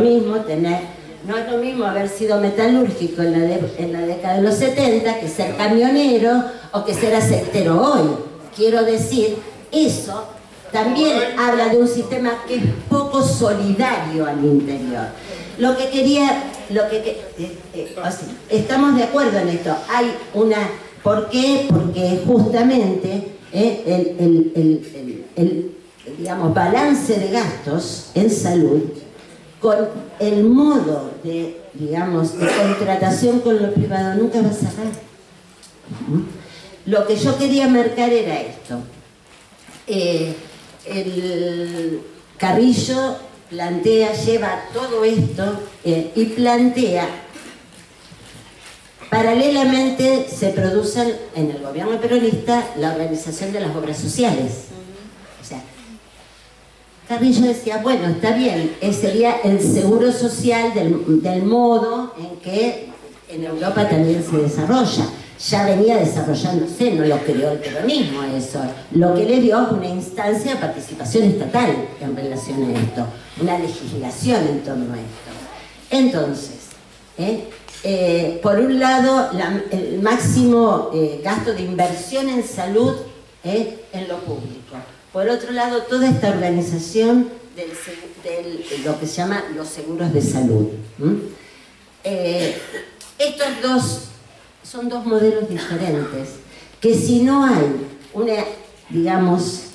mismo haber sido metalúrgico en la década de los 70 que ser camionero o que ser aceitero hoy. Quiero decir, eso también habla de un sistema que es poco solidario al interior. Lo que quería, estamos de acuerdo en esto. Hay una, ¿por qué? Porque justamente digamos, balance de gastos en salud con el modo de, digamos, de contratación con lo privado nunca va a cerrar. Lo que yo quería marcar era esto. El Carrillo lleva todo esto y plantea, paralelamente se producen en el gobierno peronista la organización de las obras sociales. O sea, Carrillo decía, bueno, está bien, sería el seguro social del modo en que en Europa también se desarrolla. Ya venía desarrollándose, no lo creó el peronismo eso. Lo que le dio es una instancia de participación estatal en relación a esto, una legislación en torno a esto. Entonces, por un lado, el máximo gasto de inversión en salud en lo público. Por otro lado, toda esta organización de lo que se llama los seguros de salud. Estos dos son dos modelos diferentes, que si no hay una, digamos,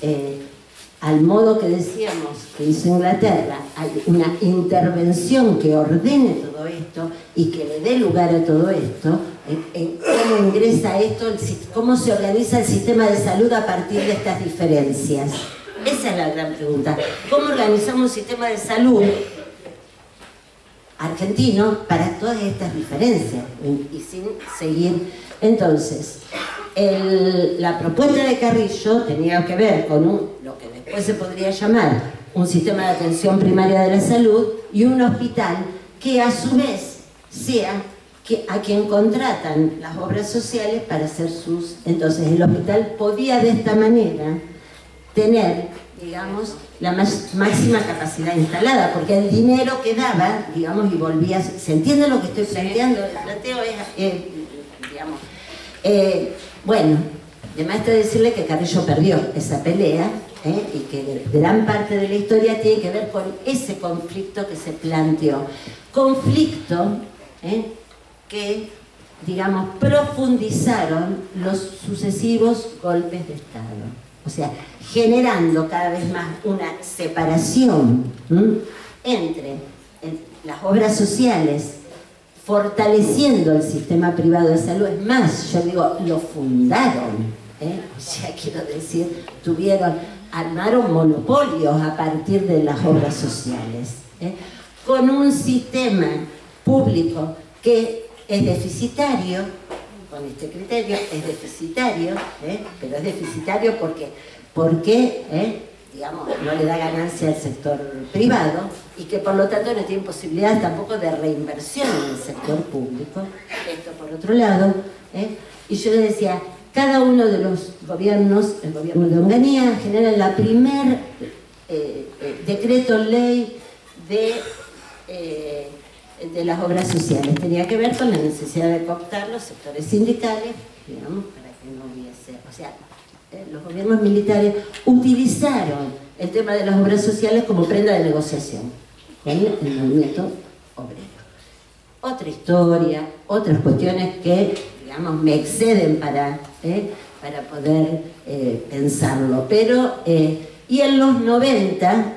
al modo que decíamos que hizo Inglaterra, hay una intervención que ordene todo esto y que le dé lugar a todo esto, en cómo ingresa esto, cómo se organiza el sistema de salud a partir de estas diferencias. Esa es la gran pregunta. ¿Cómo organizamos un sistema de salud argentino para todas estas diferencias y sin seguir? Entonces, la propuesta de Carrillo tenía que ver con lo que después se podría llamar un sistema de atención primaria de la salud y un hospital que a su vez sea a quien contratan las obras sociales para hacer sus... Entonces el hospital podía de esta manera tener, digamos, la máxima capacidad instalada, porque el dinero quedaba, digamos, y volvía... ¿Se entiende lo que estoy planteando? El planteo es, digamos... bueno, además está decirle que Carrillo perdió esa pelea, y que gran parte de la historia tiene que ver con ese conflicto que se planteó. Conflicto que, digamos, profundizaron los sucesivos golpes de Estado. O sea, generando cada vez más una separación entre las obras sociales, fortaleciendo el sistema privado de salud. Es más, yo digo, lo fundaron, ya quiero decir, armaron monopolios a partir de las obras sociales, con un sistema público que es deficitario, con este criterio, es deficitario, pero es deficitario porque digamos, no le da ganancia al sector privado y que por lo tanto no tiene posibilidades tampoco de reinversión en el sector público. Esto por otro lado, y yo le decía, cada uno de los gobiernos, el gobierno de Onganía genera la primer decreto ley de las obras sociales. Tenía que ver con la necesidad de cooptar los sectores sindicales, digamos, para que no hubiese... O sea, los gobiernos militares utilizaron el tema de las obras sociales como prenda de negociación con el movimiento obrero. Otra historia, otras cuestiones que, digamos, me exceden para poder pensarlo. Pero, y en los 90,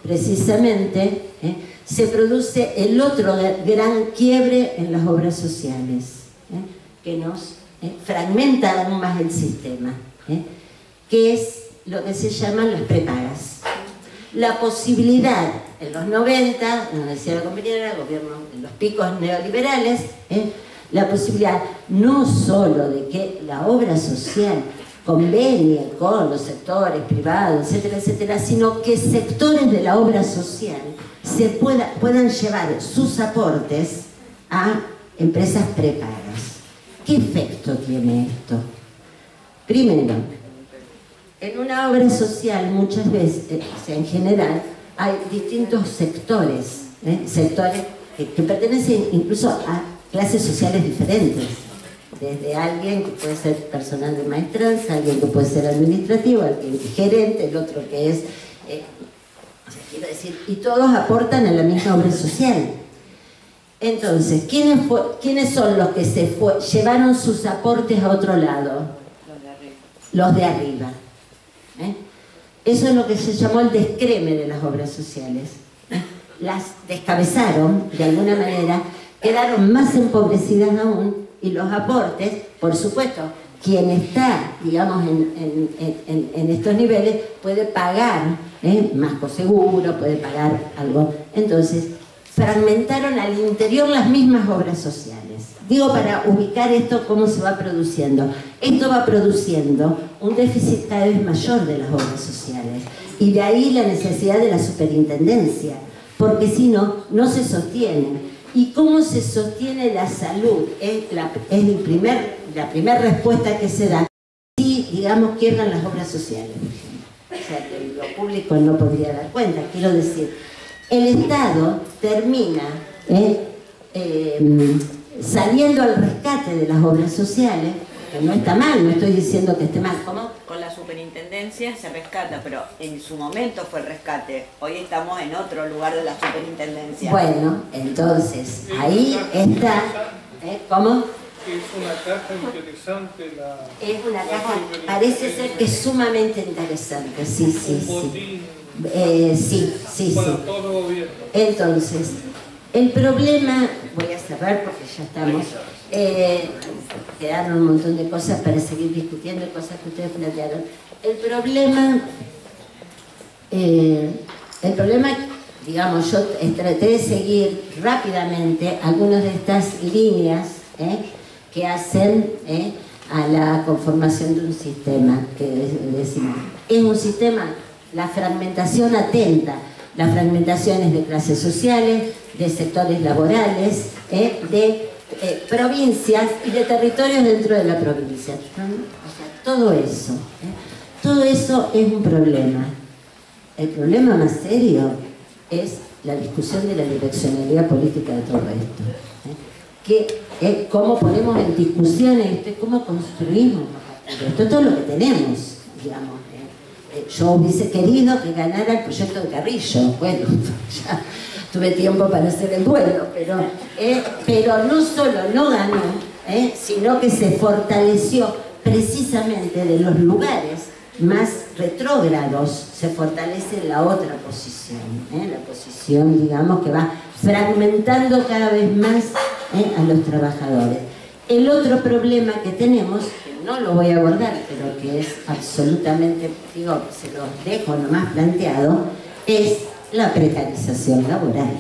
precisamente, se produce el otro gran quiebre en las obras sociales, que nos fragmenta aún más el sistema, que es lo que se llaman las prepagas. La posibilidad, en los 90, en la Universidad de la Compañera, gobierno en los picos neoliberales, la posibilidad no solo de que la obra social convenie con los sectores privados, etcétera, etcétera, sino que sectores de la obra social puedan llevar sus aportes a empresas prepagas. ¿Qué efecto tiene esto? Primero, en una obra social muchas veces, en general, hay distintos sectores, sectores que pertenecen incluso a clases sociales diferentes. Desde alguien que puede ser personal de maestranza, alguien que puede ser administrativo, alguien que es gerente, el otro que es... quiero decir, y todos aportan a la misma obra social. Entonces, ¿quiénes son los que llevaron sus aportes a otro lado? Los de arriba. Eso es lo que se llamó el descreme de las obras sociales. Las descabezaron, de alguna manera, quedaron más empobrecidas aún, y los aportes, por supuesto, quien está, digamos, en estos niveles, puede pagar más coseguro, puede pagar algo. Entonces, fragmentaron al interior las mismas obras sociales. Digo, para ubicar esto, cómo se va produciendo. Esto va produciendo un déficit cada vez mayor de las obras sociales. Y de ahí la necesidad de la superintendencia, porque si no, no se sostiene. ¿Y cómo se sostiene la salud? Es la primera respuesta que se da. Si, digamos, quiebran las obras sociales, por ejemplo. O sea, que lo público no podría dar cuenta. Quiero decir, el Estado termina saliendo al rescate de las obras sociales, que no está mal, no estoy diciendo que esté mal. ¿Cómo? Con la superintendencia se rescata, pero en su momento fue el rescate. Hoy estamos en otro lugar de la superintendencia. Bueno, entonces, ahí está... ¿Cómo? Es una caja interesante es una caja, parece ser que es sumamente interesante, sí, sí, sí. Sí. Entonces, el problema, voy a cerrar porque ya estamos, quedaron un montón de cosas para seguir discutiendo, cosas que ustedes plantearon. El problema, digamos, yo traté de seguir rápidamente algunas de estas líneas que hacen a la conformación de un sistema, que decimos, es un sistema. La fragmentación atenta, las fragmentaciones de clases sociales, de sectores laborales, de provincias y de territorios dentro de la provincia. O sea, todo eso es un problema. El problema más serio es la discusión de la direccionalidad política de todo esto. Cómo ponemos en discusión esto, cómo construimos esto, todo lo que tenemos, digamos. Yo hubiese querido que ganara el proyecto de Carrillo. Bueno, ya tuve tiempo para hacer el duelo, pero no solo no ganó, sino que se fortaleció precisamente de los lugares más retrógrados, se fortalece la otra posición, la posición, digamos, que va fragmentando cada vez más a los trabajadores. El otro problema que tenemos, no lo voy a abordar, pero que es absolutamente, digo, se los dejo nomás planteado, es la precarización laboral.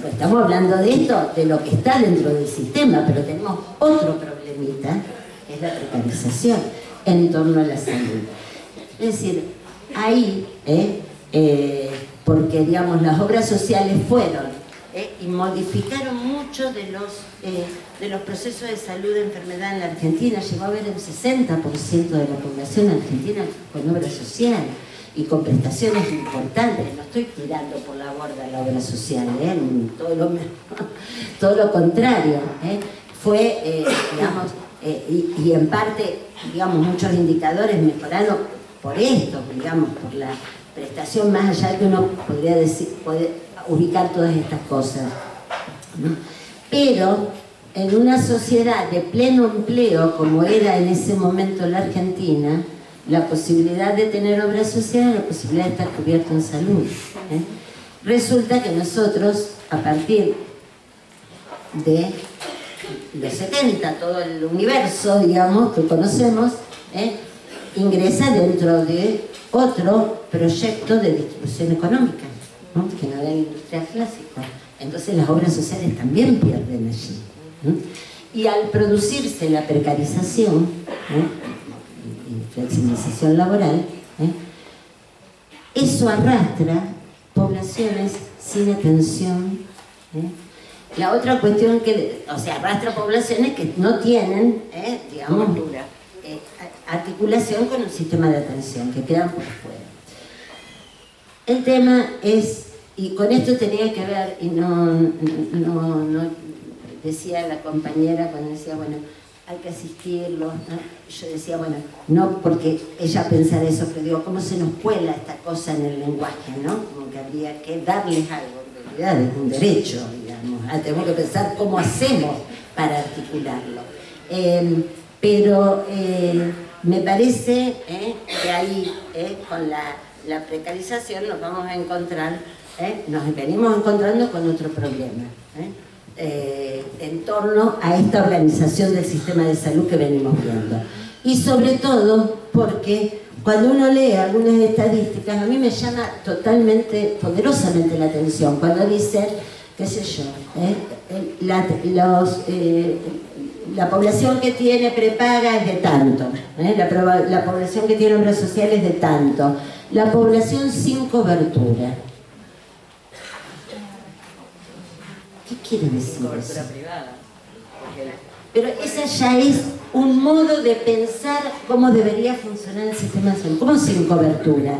Estamos hablando de esto, de lo que está dentro del sistema, pero tenemos otro problemita, que es la precarización en torno a la salud. Es decir, ahí, porque digamos las obras sociales fueron y modificaron mucho de los procesos de salud de enfermedad en la Argentina. Llegó a haber el 60% de la población argentina con obra social y con prestaciones importantes. No estoy tirando por la borda la obra social, todo lo contrario. Fue, digamos, y en parte, digamos, muchos indicadores mejoraron por esto, digamos, por la prestación, más allá que uno podría decir, puede ubicar todas estas cosas, ¿no? Pero en una sociedad de pleno empleo, como era en ese momento la Argentina, la posibilidad de tener obra social, la posibilidad de estar cubierto en salud. Resulta que nosotros, a partir de los 70, todo el universo, digamos, que conocemos, ingresa dentro de otro proyecto de distribución económica, ¿no? Que no era industrial clásica. Entonces las obras sociales también pierden allí, ¿no? Y al producirse la precarización y flexibilización laboral, eso arrastra poblaciones sin atención. La otra cuestión que, o sea, arrastra poblaciones que no tienen, digamos, articulación con un sistema de atención, que quedan por fuera. El tema es, y con esto tenía que ver, y no decía la compañera cuando decía, bueno, hay que asistirlos, ¿no? Yo decía, bueno, no porque ella pensara eso, pero digo, ¿cómo se nos cuela esta cosa en el lenguaje, no? Como que habría que darles algo, en realidad es un derecho, digamos, tenemos que pensar cómo hacemos para articularlo. Pero me parece que ahí, con la precarización, nos vamos a encontrar, nos venimos encontrando con otro problema, en torno a esta organización del sistema de salud que venimos viendo. Y sobre todo porque cuando uno lee algunas estadísticas, a mí me llama totalmente, poderosamente la atención, cuando dice, qué sé yo, la población que tiene prepaga es de tanto, la población que tiene obras sociales es de tanto, la población sin cobertura. ¿Qué quiere decir Cobertura eso? privada. Pero esa ya es un modo de pensar cómo debería funcionar el sistema de salud. ¿Cómo sin cobertura?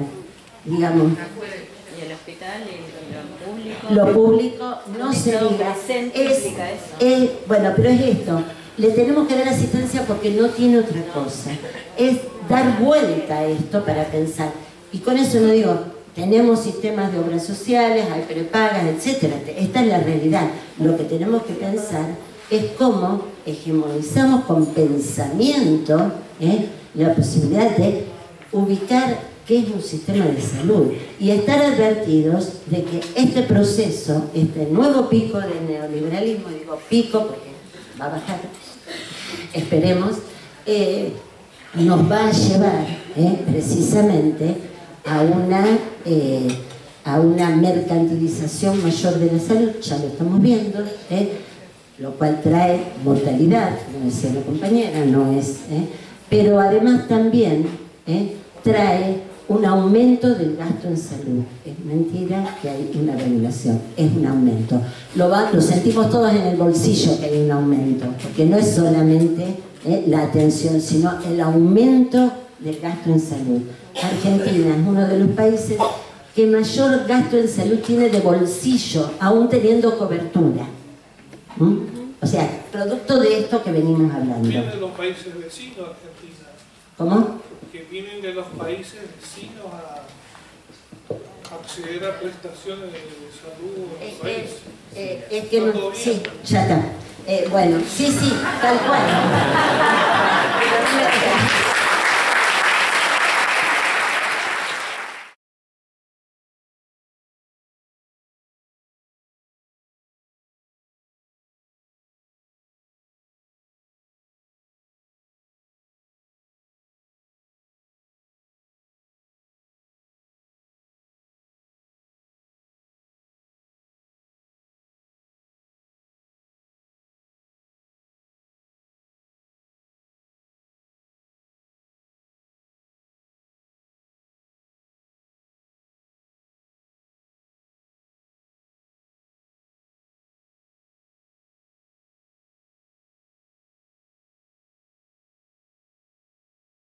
Digamos. Y el hospital y lo público. Lo público no se diga. Bueno, pero es esto. Le tenemos que dar asistencia porque no tiene otra cosa. Es dar vuelta a esto para pensar. Y con eso no digo, tenemos sistemas de obras sociales, hay prepagas, etc. Esta es la realidad. Lo que tenemos que pensar es cómo hegemonizamos con pensamiento la posibilidad de ubicar qué es un sistema de salud y estar advertidos de que este proceso, este nuevo pico del neoliberalismo, digo pico porque va a bajar, esperemos, nos va a llevar precisamente a una mercantilización mayor de la salud, ya lo estamos viendo, lo cual trae mortalidad, como decía la compañera, no es, pero además también trae un aumento del gasto en salud. Es mentira que hay una regulación, es un aumento. Lo sentimos todos en el bolsillo que hay un aumento, porque no es solamente la atención, sino el aumento del gasto en salud. Argentina es uno de los países que mayor gasto en salud tiene de bolsillo, aún teniendo cobertura. O sea, producto de esto que venimos hablando. Vienen de los países vecinos, Argentina. ¿Cómo? Que vienen de los países vecinos a acceder a prestaciones de salud en los países. Es que no, sí, ya está. Bueno, sí, tal cual.